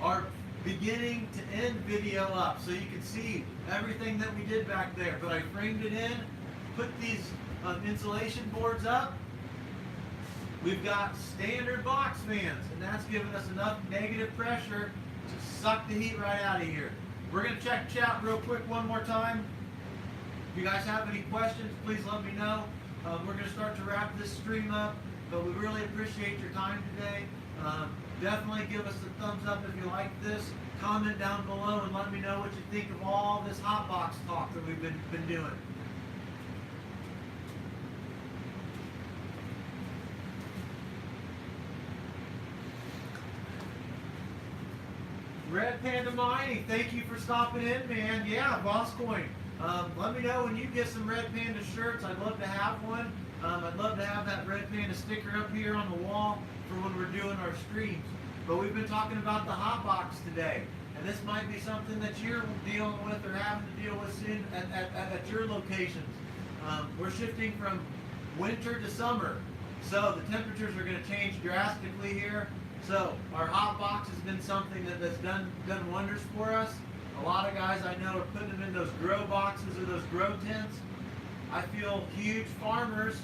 our beginning to end video up so you can see everything that we did back there. But I framed it in, put these insulation boards up. We've got standard box fans, and that's giving us enough negative pressure to suck the heat right out of here. We're going to check chat real quick one more time. If you guys have any questions, please let me know. We're going to start to wrap this stream up, but we really appreciate your time today. Definitely give us a thumbs up if you like this. Comment down below and let me know what you think of all this hot box talk that we've been doing. Red Panda Mining, thank you for stopping in, man. Yeah, Boss Coin. Let me know when you get some Red Panda shirts. I'd love to have one. I'd love to have that Red Panda sticker up here on the wall for when we're doing our streams. But we've been talking about the hot box today, and this might be something that you're dealing with or having to deal with soon at your locations. We're shifting from winter to summer, so the temperatures are going to change drastically here. So our hot box has been something that's done wonders for us. A lot of guys I know are putting them in those grow boxes or those grow tents. I feel huge farmers,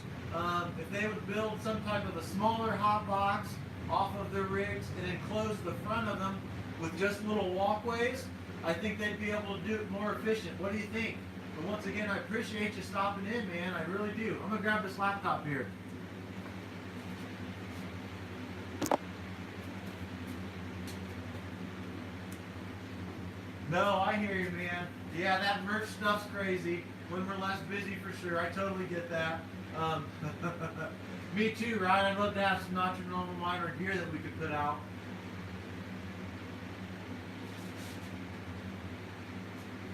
if they would build some type of a smaller hot box off of their rigs and enclose the front of them with just little walkways, I think they'd be able to do it more efficient. What do you think? But once again, I appreciate you stopping in, man. I really do. I'm going to grab this laptop here. No, I hear you, man. Yeah, that merch stuff's crazy. When we're less busy, for sure. I totally get that. Me too, right? I'd love to have some Not Your Normal Miner gear that we could put out.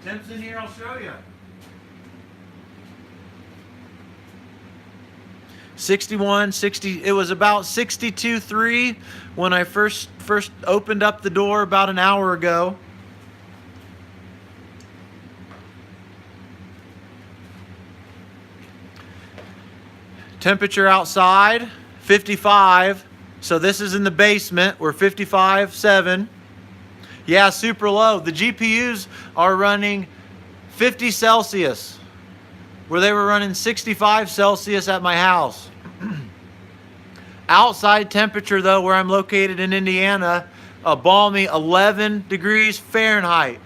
Temp's in here, I'll show you. 61, 60, it was about 62.3 when I first opened up the door about an hour ago. Temperature outside, 55. So this is in the basement. We're 55.7. Yeah, super low. The GPUs are running 50 Celsius, where they were running 65 Celsius at my house. Outside temperature, though, where I'm located in Indiana, a balmy 11 degrees Fahrenheit.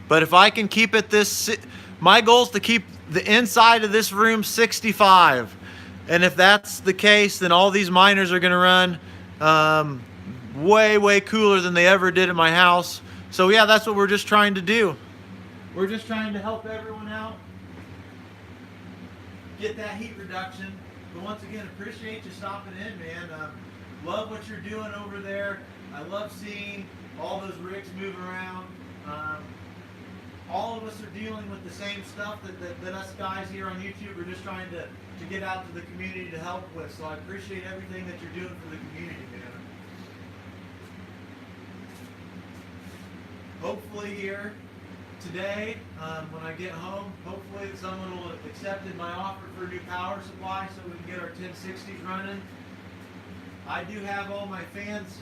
But if I can keep it this, my goal is to keep the inside of this room 65. And if that's the case, then all these miners are going to run way, way cooler than they ever did at my house. So yeah, that's what we're just trying to do. We're just trying to help everyone out, get that heat reduction. But once again, appreciate you stopping in, man. Love what you're doing over there. I love seeing all those rigs move around. All of us are dealing with the same stuff that us guys here on YouTube are just trying to get out to the community to help with. So I appreciate everything that you're doing for the community, man. Hopefully here today, when I get home, hopefully someone will have accepted my offer for a new power supply so we can get our 1060s running. I do have all my fans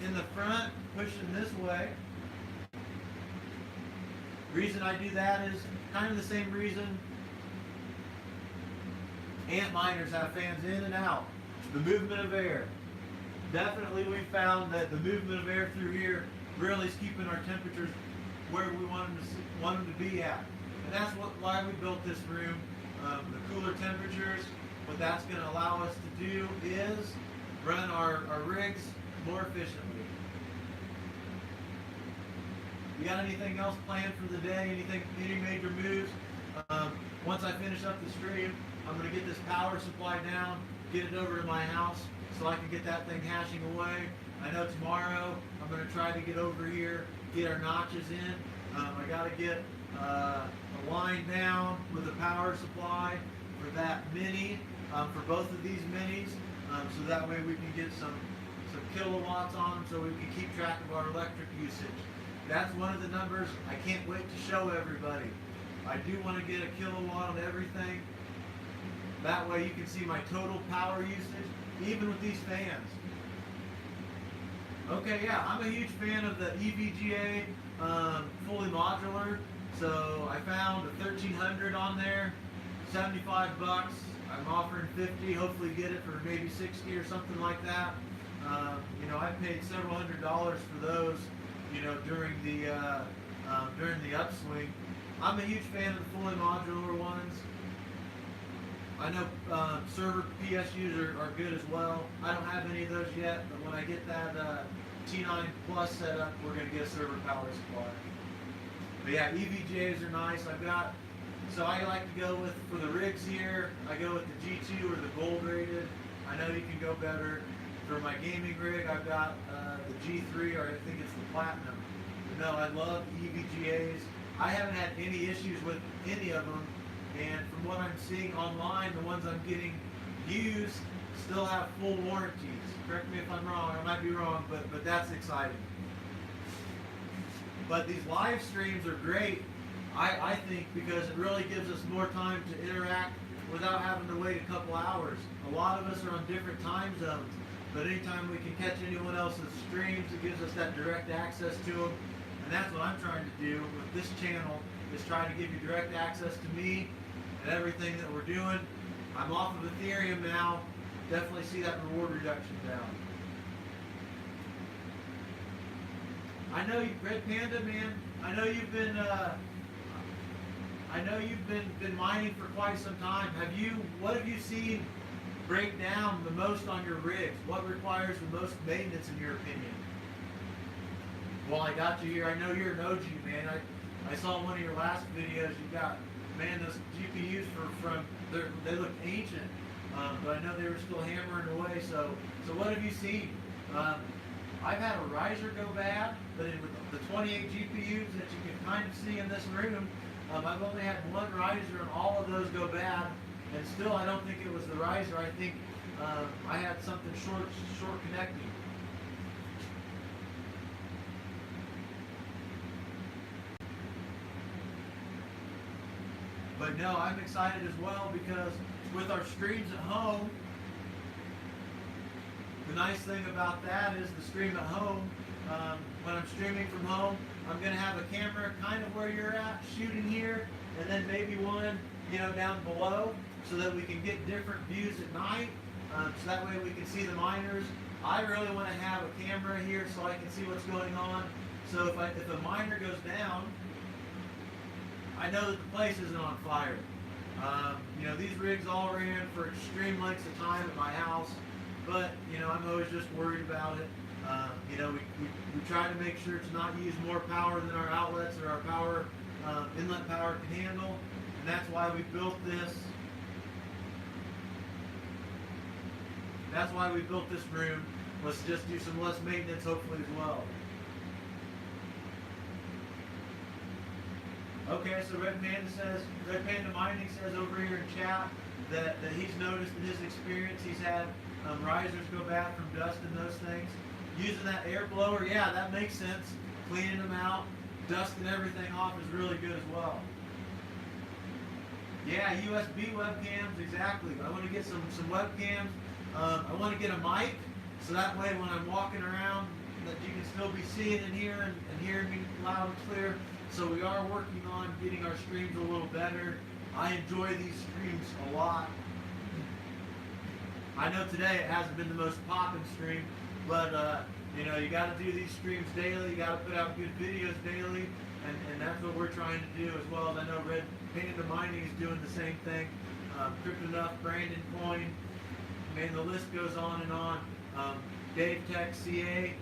in the front pushing this way. Reason I do that is kind of the same reason ant miners have fans in and out. The movement of air. Definitely we found that the movement of air through here really is keeping our temperatures where we want them to be at. And that's why we built this room. The cooler temperatures, what that's going to allow us to do is run our rigs more efficiently. You got anything else planned for the day? Any major moves? Once I finish up the stream, I'm going to get this power supply down, get it over to my house so I can get that thing hashing away. I know tomorrow I'm going to try to get over here, get our notches in. I got to get a line down with a power supply for that mini, for both of these minis, so that way we can get some kilowatts on them so we can keep track of our electric usage. That's one of the numbers I can't wait to show everybody. I do want to get a kilowatt on everything. That way you can see my total power usage, even with these fans. Okay, yeah, I'm a huge fan of the EVGA fully modular. So I found a 1300 on there, 75 bucks. I'm offering 50, hopefully get it for maybe 60 or something like that. You know, I paid several $100s for those, you know, during the upswing. I'm a huge fan of the fully modular ones. I know server PSUs are good as well. I don't have any of those yet, but when I get that T9 Plus set up, we're going to get a server power supply. But yeah, EVGAs are nice. So I like to go with, for the rigs here, I go with the G2 or the gold rated. I know you can go better. For my gaming rig, I've got the G3, or I think it's the platinum. But no, I love EVGAs. I haven't had any issues with any of them. And from what I'm seeing online, the ones I'm getting used still have full warranties. Correct me if I'm wrong, I might be wrong, but that's exciting. But these live streams are great, I think, because it really gives us more time to interact without having to wait a couple hours. A lot of us are on different time zones, but anytime we can catch anyone else's streams, it gives us that direct access to them. And that's what I'm trying to do with this channel, is try to give you direct access to me and everything that we're doing. I'm off of Ethereum now. Definitely see that reward reduction down. I know you, Red Panda, man. I know you've been been mining for quite some time. What have you seen break down the most on your rigs? What requires the most maintenance in your opinion? Well, I got you here. I know you're an OG, man. I saw one of your last videos. You got, man, those GPUs they look ancient, but I know they were still hammering away. So what have you seen? I've had a riser go bad, but with the 28 GPUs that you can kind of see in this room, I've only had one riser and all of those go bad, and still I don't think it was the riser. I think I had something short connecting. But no, I'm excited as well because with our streams at home, the nice thing about that is the stream at home, when I'm streaming from home, I'm going to have a camera kind of where you're at, shooting here, and then maybe one, you know, down below, so that we can get different views at night, so that way we can see the miners. I really want to have a camera here so I can see what's going on. So if a miner goes down, I know that the place isn't on fire. You know, these rigs all ran for extreme lengths of time at my house, but, you know, I'm always just worried about it. You know, we try to make sure to not use more power than our outlets or our power, inlet power can handle, and that's why we built this. That's why we built this room, was to just do some less maintenance, hopefully, as well. Okay, so Red Panda Mining says over here in chat that he's noticed in his experience he's had risers go bad from dust and those things. Using that air blower, yeah, that makes sense. Cleaning them out dusting everything off is really good as well. Yeah, USB webcams, exactly. I want to get some webcams. I want to get a mic, so that way when I'm walking around, that you can still be seeing and hearing me loud and clear. So we are working on getting our streams a little better. I enjoy these streams a lot. I know today it hasn't been the most popping stream, but you know, you got to do these streams daily. You got to put out good videos daily, and that's what we're trying to do as well. As I know Red Panda Mining is doing the same thing. Crypto Enough, Brandon Coin, man, the list goes on and on. Dave Tech, CA,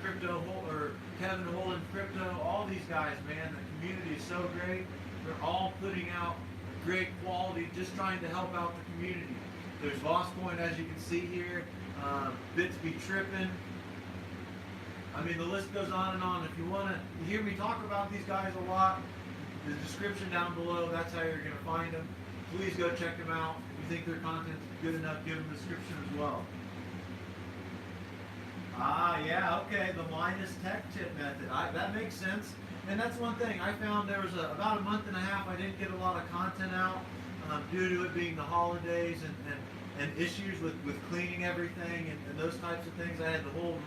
Crypto or Kevin Holden Crypto, all these guys, man, the community is so great. They're all putting out great quality, just trying to help out the community. There's Vosscoin, as you can see here. Bits be tripping. I mean, the list goes on and on. If you want to hear me talk about these guys a lot, the description down below, that's how you're going to find them. Please go check them out. If you think their content's good enough, give them a description as well. Ah, yeah, okay, the minus tech tip method. That makes sense. And that's one thing. I found there was about a month and a half I didn't get a lot of content out due to it being the holidays and issues with cleaning everything and those types of things. I had to hold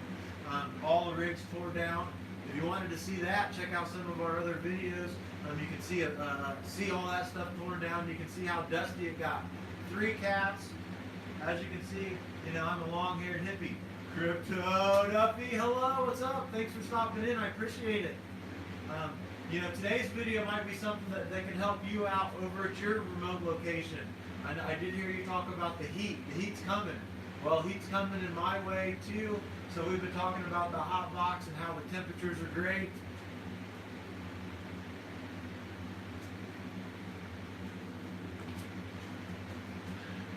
all the rigs tore down. If you wanted to see that, check out some of our other videos. You can see all that stuff torn down. You can see how dusty it got. 3 cats. As you can see, you know, I'm a long-haired hippie. Crypto Duffy, hello, what's up? Thanks for stopping in, I appreciate it. You know, today's video might be something that can help you out over at your remote location. I did hear you talk about the heat. The heat's coming. Well, heat's coming in my way too. So we've been talking about the hot box and how the temperatures are great.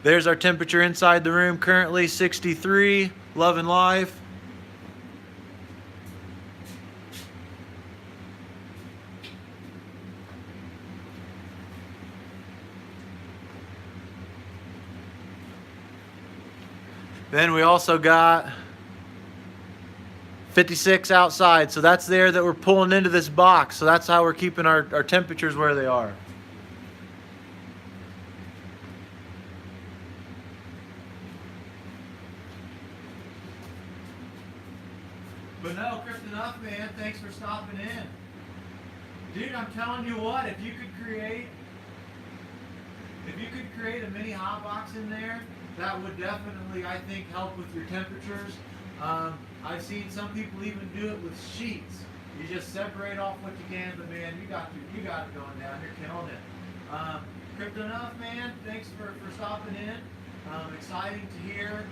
There's our temperature inside the room, currently 63, loving life. Then we also got 56 outside, so that's the air that we're pulling into this box. So that's how we're keeping our temperatures where they are. But no, Crypto Enough, man, thanks for stopping in. Dude, I'm telling you what, if you could create a mini hot box in there, that would definitely, I think, help with your temperatures. I've seen some people even do it with sheets. You just separate off what you can, but man, you got it going down. You're killing it. Crypto Enough, man, thanks for stopping in. Exciting to hear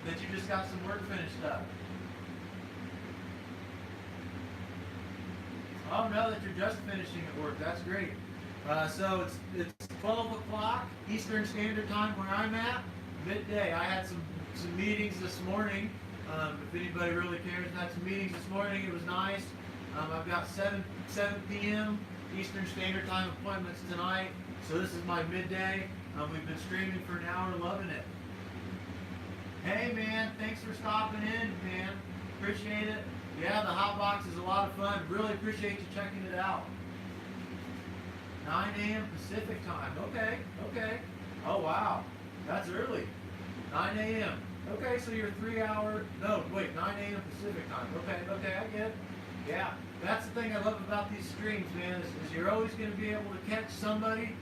that you just got some work finished up. Oh no, that you're just finishing at work. That's great. So it's 12 o'clock Eastern Standard Time where I'm at. Midday. I had some meetings this morning. If anybody really cares, I had some meetings this morning. It was nice. I've got 7 p.m. Eastern Standard Time appointments tonight. So this is my midday. We've been streaming for an hour, loving it. Hey man, thanks for stopping in, man. Appreciate it. Yeah, the hot box is a lot of fun. Really appreciate you checking it out. 9 a.m. Pacific time. Okay. Oh wow, that's early. 9 a.m. Okay, so you're 3 hour. No, wait, 9 a.m. Pacific time. Okay, I get it. Yeah, that's the thing I love about these streams, man. Is you're always going to be able to catch somebody.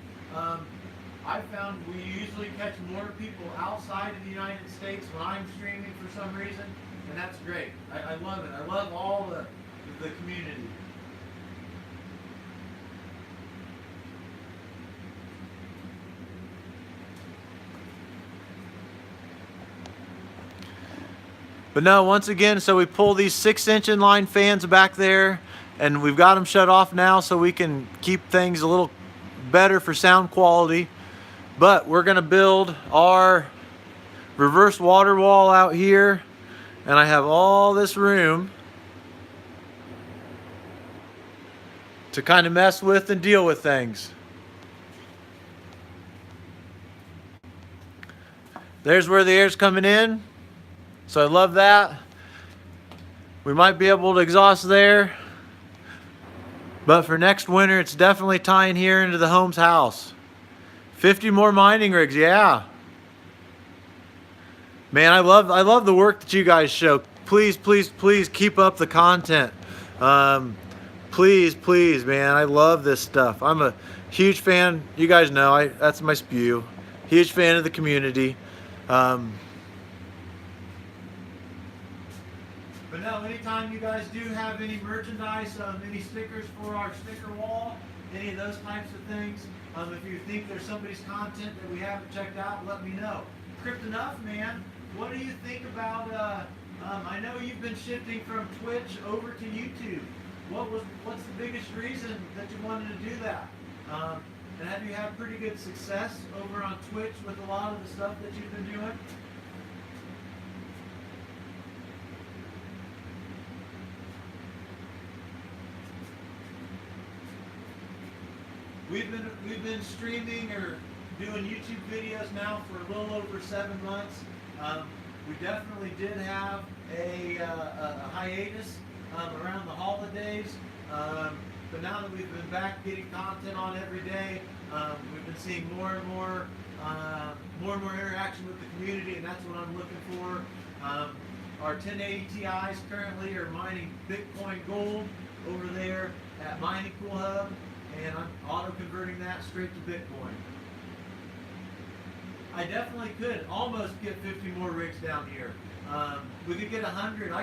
I found we usually catch more people outside of the United States when I'm streaming for some reason, and that's great. I love it. I love all the community. But no, once again, so we pull these 6-inch inline fans back there, and we've got them shut off now so we can keep things a little better for sound quality. But we're gonna build our reverse water wall out here, and I have all this room to kind of mess with and deal with things. There's where the air's coming in, so I love that. We might be able to exhaust there, but for next winter, it's definitely tying here into the Holmes house. 50 more mining rigs, yeah. Man, I love the work that you guys show. Please, please, please keep up the content. Please, please, man, I love this stuff. I'm a huge fan. You guys know, that's my spew. Huge fan of the community. But no, anytime you guys do have any merchandise, any stickers for our sticker wall, any of those types of things, if you think there's somebody's content that we haven't checked out, let me know. Crypt Enough, man, what do you think about, I know you've been shifting from Twitch over to YouTube. What's the biggest reason that you wanted to do that? And have you had pretty good success over on Twitch with a lot of the stuff that you've been doing? We've been streaming or doing YouTube videos now for a little over 7 months. We definitely did have a hiatus around the holidays, but now that we've been back getting content on every day, we've been seeing more and more interaction with the community, and that's what I'm looking for. Our 1080 Ti's currently are mining Bitcoin Gold over there at Mining Pool Hub, and I'm auto-converting that straight to Bitcoin. I definitely could almost get 50 more rigs down here. We could get 100.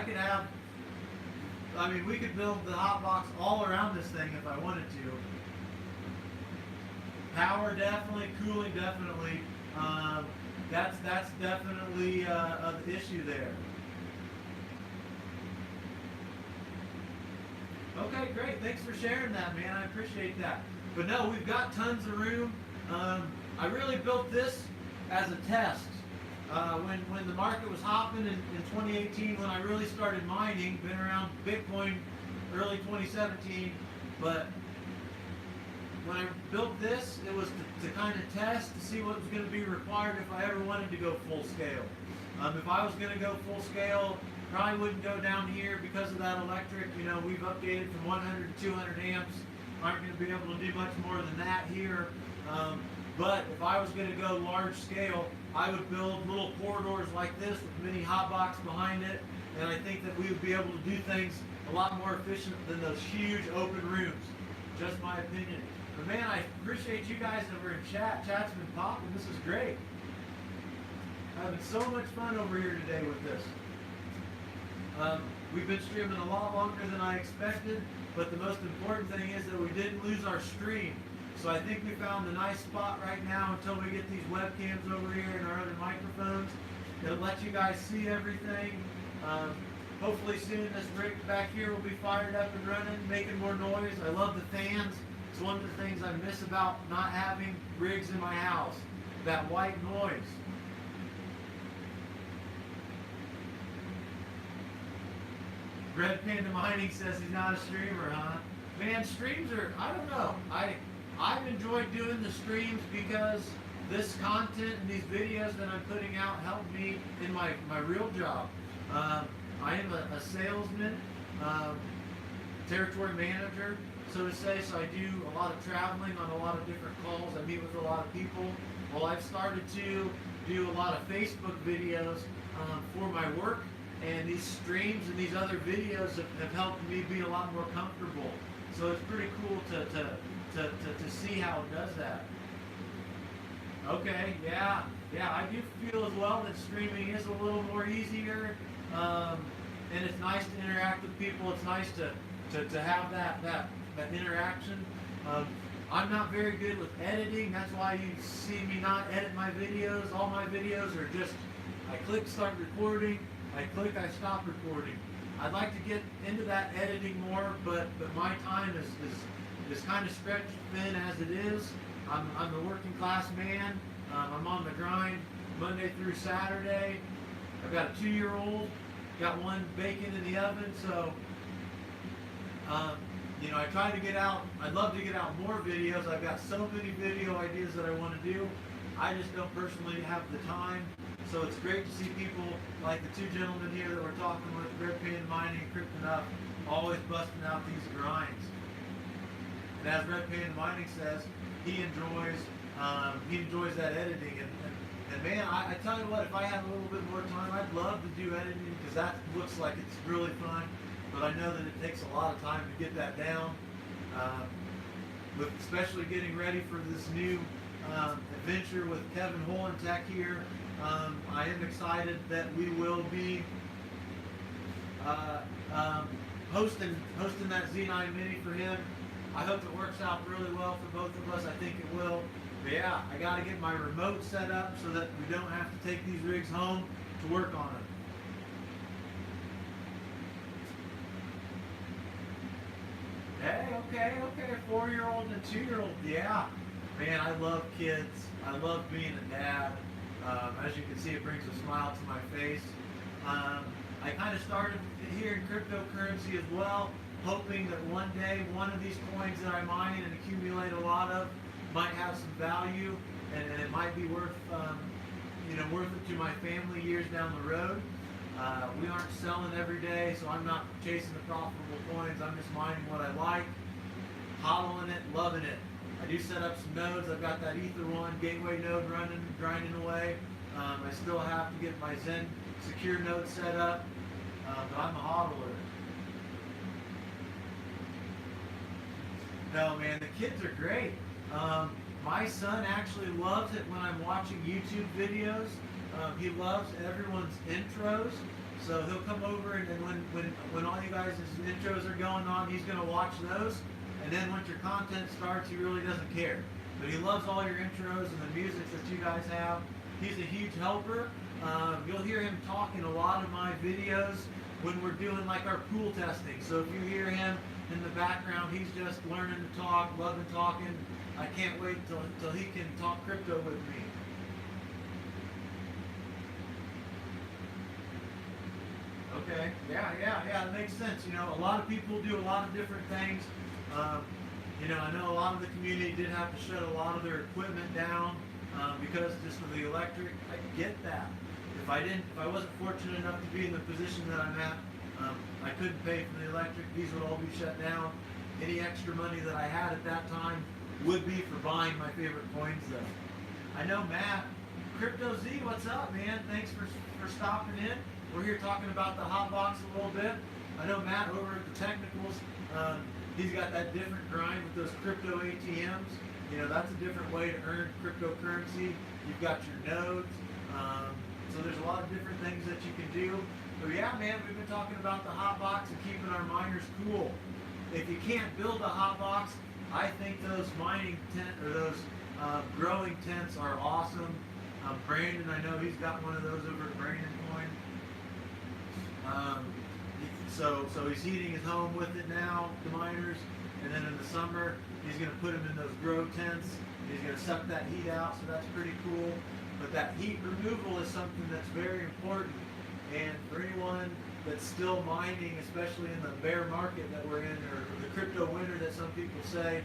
We could build the hot box all around this thing if I wanted to. Power definitely, cooling definitely. That's definitely the issue there. Okay, great. Thanks for sharing that, man. I appreciate that. But no, we've got tons of room. I really built this as a test. When the market was hopping in 2018, when I really started mining, been around Bitcoin early 2017, but when I built this, it was to kind of test to see what was going to be required if I ever wanted to go full scale. If I was going to go full scale, probably wouldn't go down here because of that electric. You know, we've updated from 100 to 200 amps. Aren't going to be able to do much more than that here. But if I was going to go large scale, I would build little corridors like this with mini hot box behind it, and I think that we would be able to do things a lot more efficient than those huge open rooms. Just my opinion. But man, I appreciate you guys over in chat. Chat's been popping. This is great. Having so much fun over here today with this. We've been streaming a lot longer than I expected, but the most important thing is that we didn't lose our stream. So I think we found a nice spot right now until we get these webcams over here and our other microphones. It'll let you guys see everything. Hopefully soon this rig back here will be fired up and running, making more noise. I love the fans. It's one of the things I miss about not having rigs in my house, that white noise. Red Panda Mining says he's not a streamer, huh? Man, streams are, I don't know. I've enjoyed doing the streams because this content and these videos that I'm putting out help me in my real job. I am a salesman, territory manager, so to say, so I do a lot of traveling on a lot of different calls. I meet with a lot of people. Well, I've started to do a lot of Facebook videos for my work, and these streams and these other videos have helped me be a lot more comfortable. So it's pretty cool to see how it does that. Okay, yeah, I do feel as well that streaming is a little more easier, and it's nice to interact with people. It's nice to have that interaction. I'm not very good with editing. That's why you see me not edit my videos. All my videos are just, I click start recording, I click I stop recording. I'd like to get into that editing more, but my time is kind of stretched thin as it is. I'm a working class man. I'm on the grind Monday through Saturday. I've got a 2-year-old, got one baking in the oven, so you know, I try to get out. I'd love to get out more videos. I've got so many video ideas that I want to do, I just don't personally have the time. So it's great to see people like the two gentlemen here that we're talking with, Red Pan Mining and Krypton Up, always busting out these grinds. And as Red Pan Mining says, he enjoys that editing. And man, I tell you what, if I had a little bit more time, I'd love to do editing because that looks like it's really fun. But I know that it takes a lot of time to get that down. With especially getting ready for this new adventure with Kevin Holentech here. I am excited that we will be hosting that Z9 Mini for him. I hope it works out really well for both of us. I think it will. But yeah, I got to get my remote set up so that we don't have to take these rigs home to work on them. Hey, okay, 4-year-old and 2-year-old, yeah. Man, I love kids. I love being a dad. As you can see, it brings a smile to my face. I kind of started here in cryptocurrency as well, hoping that one day one of these coins that I mine and accumulate a lot of might have some value, and it might be worth, worth it to my family years down the road. We aren't selling every day, so I'm not chasing the profitable coins. I'm just mining what I like, hodling it, loving it. I do set up some nodes. I've got that ETHO gateway node running, grinding away. I still have to get my Zen secure node set up, but I'm a hodler. No, man, the kids are great. My son actually loves it when I'm watching YouTube videos. He loves everyone's intros, so he'll come over and when all you guys' intros are going on, he's going to watch those. And then once your content starts, he really doesn't care. But he loves all your intros and the music that you guys have. He's a huge helper. You'll hear him talk in a lot of my videos when we're doing like our pool testing. So if you hear him in the background, he's just learning to talk, loving talking. I can't wait till he can talk crypto with me. Okay, yeah, it makes sense. You know, a lot of people do a lot of different things. I know a lot of the community did have to shut a lot of their equipment down because just of the electric. I get that. If I wasn't fortunate enough to be in the position that I'm at, I couldn't pay for the electric. These would all be shut down. Any extra money that I had at that time would be for buying my favorite coins, though. I know Matt, Crypto Z, what's up, man? Thanks for stopping in. We're here talking about the hot box a little bit. I know Matt over at the Technicals. He's got that different grind with those crypto ATMs. You know, that's a different way to earn cryptocurrency. You've got your nodes. So there's a lot of different things that you can do. But yeah, man, we've been talking about the hot box and keeping our miners cool. If you can't build a hot box, I think those mining tent or those growing tents are awesome. Brandon, I know he's got one of those over at Brandon Coin. So he's heating his home with it now, the miners, and then in the summer he's going to put them in those grow tents. He's going to suck that heat out, so that's pretty cool. But that heat removal is something that's very important. And for anyone that's still mining, especially in the bear market that we're in, or the crypto winter that some people say,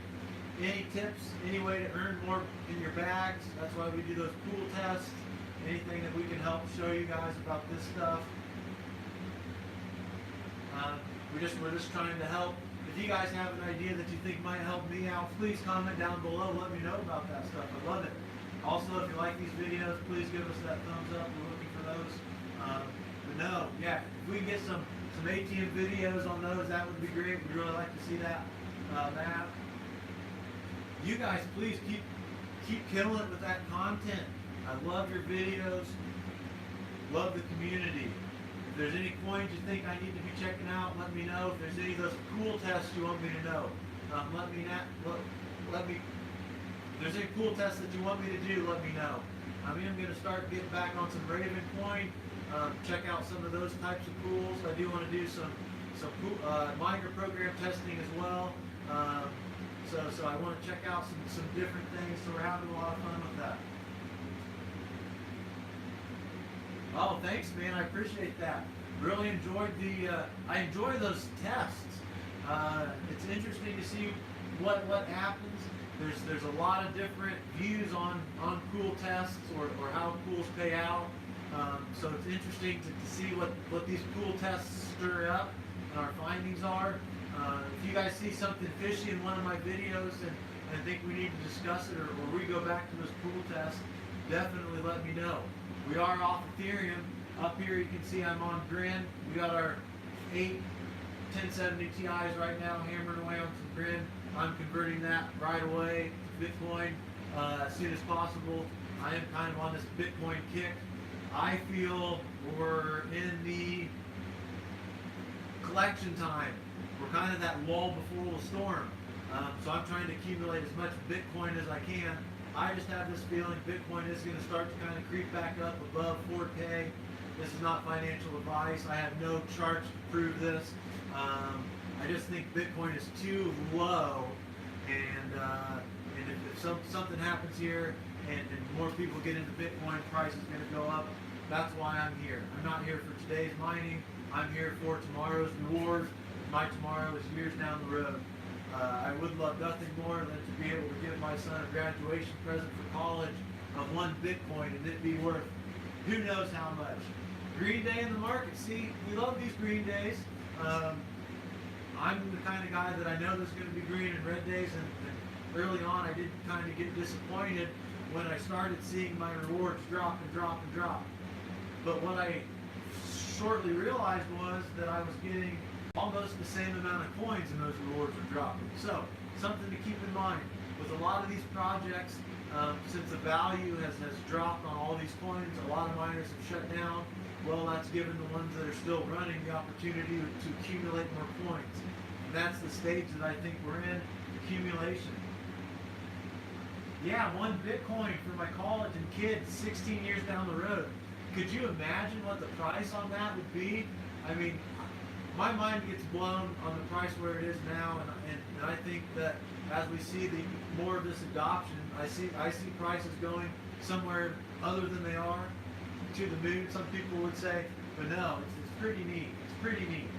any tips, any way to earn more in your bags? That's why we do those pool tests. Anything that we can help show you guys about this stuff. We're just trying to help. If you guys have an idea that you think might help me out, please comment down below. Let me know about that stuff. I love it. Also, if you like these videos, please give us that thumbs up. We're looking for those. But no, yeah, if we can get some ATM videos on those, that would be great. We'd really like to see that. Matt, you guys, please keep killing it with that content. I love your videos. Love the community. If there's any coins you think I need to be checking out, let me know. If there's any of those cool tests you want me to know, let me. If there's any cool tests that you want me to do, let me know. I'm going to start getting back on some Raven Coin. Check out some of those types of pools. I do want to do some miner program testing as well. So I want to check out some different things. So we're having a lot of fun with that. Oh, thanks, man. I appreciate that. Really enjoyed I enjoy those tests. It's interesting to see what happens. There's a lot of different views on pool tests or how pools pay out. So it's interesting to see what these pool tests stir up and our findings are. If you guys see something fishy in one of my videos and think we need to discuss it, or we go back to those pool tests, definitely let me know. We are off Ethereum. Up here you can see I'm on Grin. We got our 8 1070 Ti's right now hammering away on some Grin. I'm converting that right away to Bitcoin as soon as possible. I am kind of on this Bitcoin kick. I feel we're in the collection time. We're kind of that lull before the storm. So I'm trying to accumulate as much Bitcoin as I can. I just have this feeling Bitcoin is going to start to kind of creep back up above 4K. This is not financial advice. I have no charts to prove this. I just think Bitcoin is too low, and if something happens here and more people get into Bitcoin, price is going to go up. That's why I'm here. I'm not here for today's mining. I'm here for tomorrow's rewards. My tomorrow is years down the road. I would love nothing more than to be able to give my son a graduation present for college of 1 Bitcoin and it be worth who knows how much. Green day in the market. See, we love these green days. I'm the kind of guy that I know there's going to be green and red days, and early on I did kind of get disappointed when I started seeing my rewards drop and drop and drop. But what I shortly realized was that I was getting almost the same amount of coins and those rewards were dropping. So, something to keep in mind. With a lot of these projects, since the value has dropped on all these coins, a lot of miners have shut down. Well, that's given the ones that are still running the opportunity to accumulate more coins. And that's the stage that I think we're in, accumulation. Yeah, 1 Bitcoin for my college and kids 16 years down the road. Could you imagine what the price on that would be? I mean, my mind gets blown on the price where it is now, and I think that as we see more of this adoption, I see prices going somewhere other than they are, to the moon, some people would say, but no, it's pretty neat. It's pretty neat.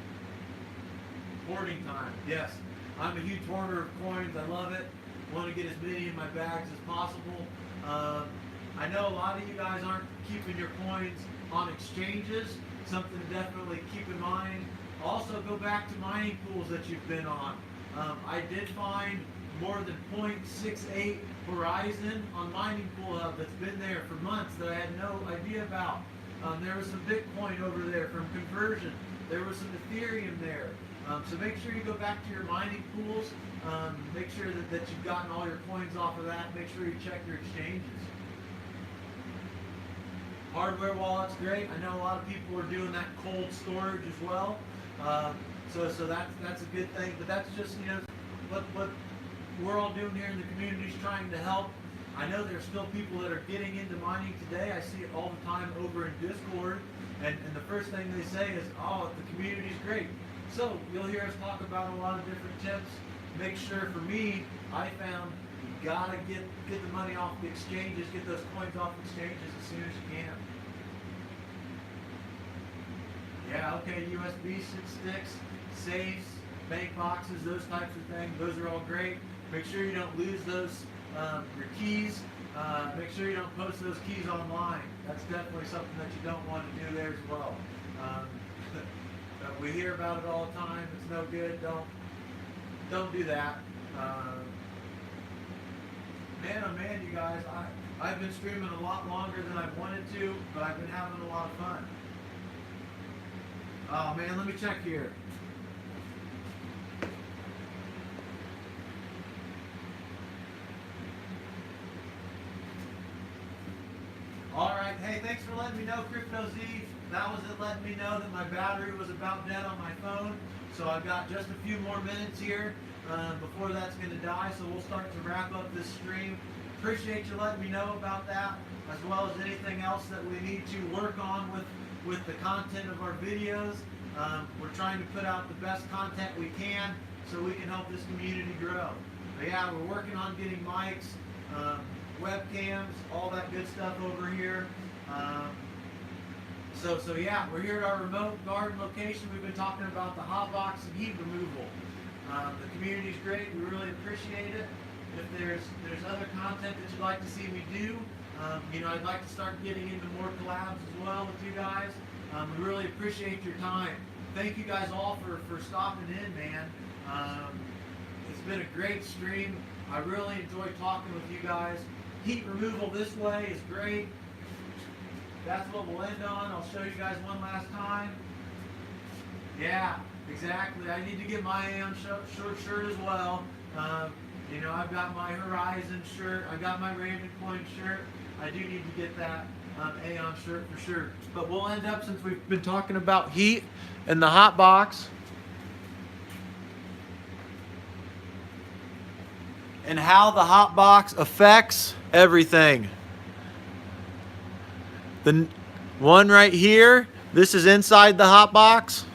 Hoarding time, yes. I'm a huge hoarder of coins. I love it. Want to get as many in my bags as possible. I know a lot of you guys aren't keeping your coins on exchanges. Something to definitely keep in mind. Also, go back to mining pools that you've been on. I did find more than 0.68 Horizon on Mining Pool Hub that's been there for months that I had no idea about. There was some Bitcoin over there from conversion. There was some Ethereum there. So make sure you go back to your mining pools. Make sure that you've gotten all your coins off of that. Make sure you check your exchanges. Hardware wallet's great. I know a lot of people are doing that cold storage as well. So that's a good thing. But that's just, what we're all doing here in the community is trying to help. I know there's still people that are getting into mining today. I see it all the time over in Discord. And the first thing they say is, oh, the community's great. So you'll hear us talk about a lot of different tips. Make sure, for me, I found you gotta get the money off the exchanges, get those coins off the exchanges as soon as you can. Yeah, okay, USB sticks, safes, bank boxes, those types of things, those are all great. Make sure you don't lose those, your keys. Make sure you don't post those keys online. That's definitely something that you don't want to do there as well. We hear about it all the time. It's no good. Don't do that. Man, oh man, you guys, I've been streaming a lot longer than I wanted to, but I've been having a lot of fun. Oh man, let me check here. Alright, hey, thanks for letting me know, Crypto Z. That was it letting me know that my battery was about dead on my phone. So I've got just a few more minutes here before that's going to die. So we'll start to wrap up this stream. Appreciate you letting me know about that, as well as anything else that we need to work on with the content of our videos. We're trying to put out the best content we can so we can help this community grow. But yeah, we're working on getting mics, webcams, all that good stuff over here. So yeah, we're here at our remote garden location. We've been talking about the hot box and heat removal. The community's great. We really appreciate it. If there's other content that you'd like to see me do, I'd like to start getting into more collabs as well with you guys. We really appreciate your time. Thank you guys all for stopping in, man. It's been a great stream. I really enjoyed talking with you guys. Heat removal this way is great. That's what we'll end on. I'll show you guys one last time. Yeah, exactly. I need to get my AION shirt as well. I've got my Horizon shirt. I got my Raven Coin shirt. I do need to get that AION shirt for sure. But we'll end up, since we've been talking about heat and the hot box and how the hot box affects everything. The one right here, this is inside the hot box.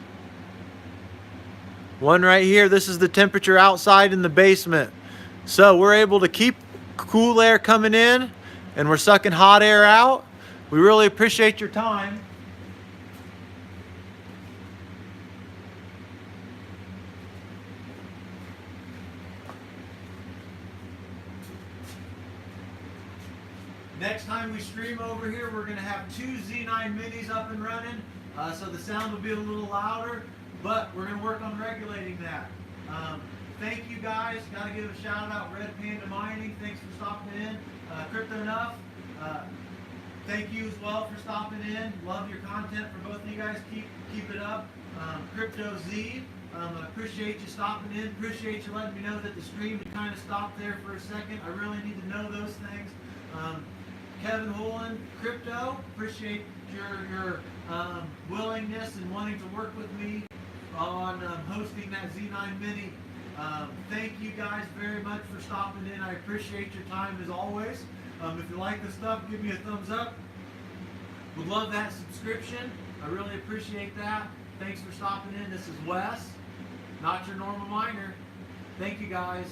One right here, this is the temperature outside in the basement. So we're able to keep cool air coming in and we're sucking hot air out. We really appreciate your time. Next time we stream over here, we're going to have 2 Z9 minis up and running, so the sound will be a little louder, but we're going to work on regulating that. Thank you guys. Got to give a shout out, Red Panda Mining. Thanks for stopping in. Crypto Enough. Thank you as well for stopping in. Love your content for both of you guys. Keep it up. Crypto Z. Appreciate you stopping in. Appreciate you letting me know that the stream kind of stopped there for a second. I really need to know those things. Kevin Holland, Crypto, appreciate your willingness and wanting to work with me on hosting that Z9 Mini. Thank you guys very much for stopping in. I appreciate your time as always. If you like the stuff, give me a thumbs up. Would love that subscription. I really appreciate that. Thanks for stopping in. This is Wes, not your normal miner. Thank you guys.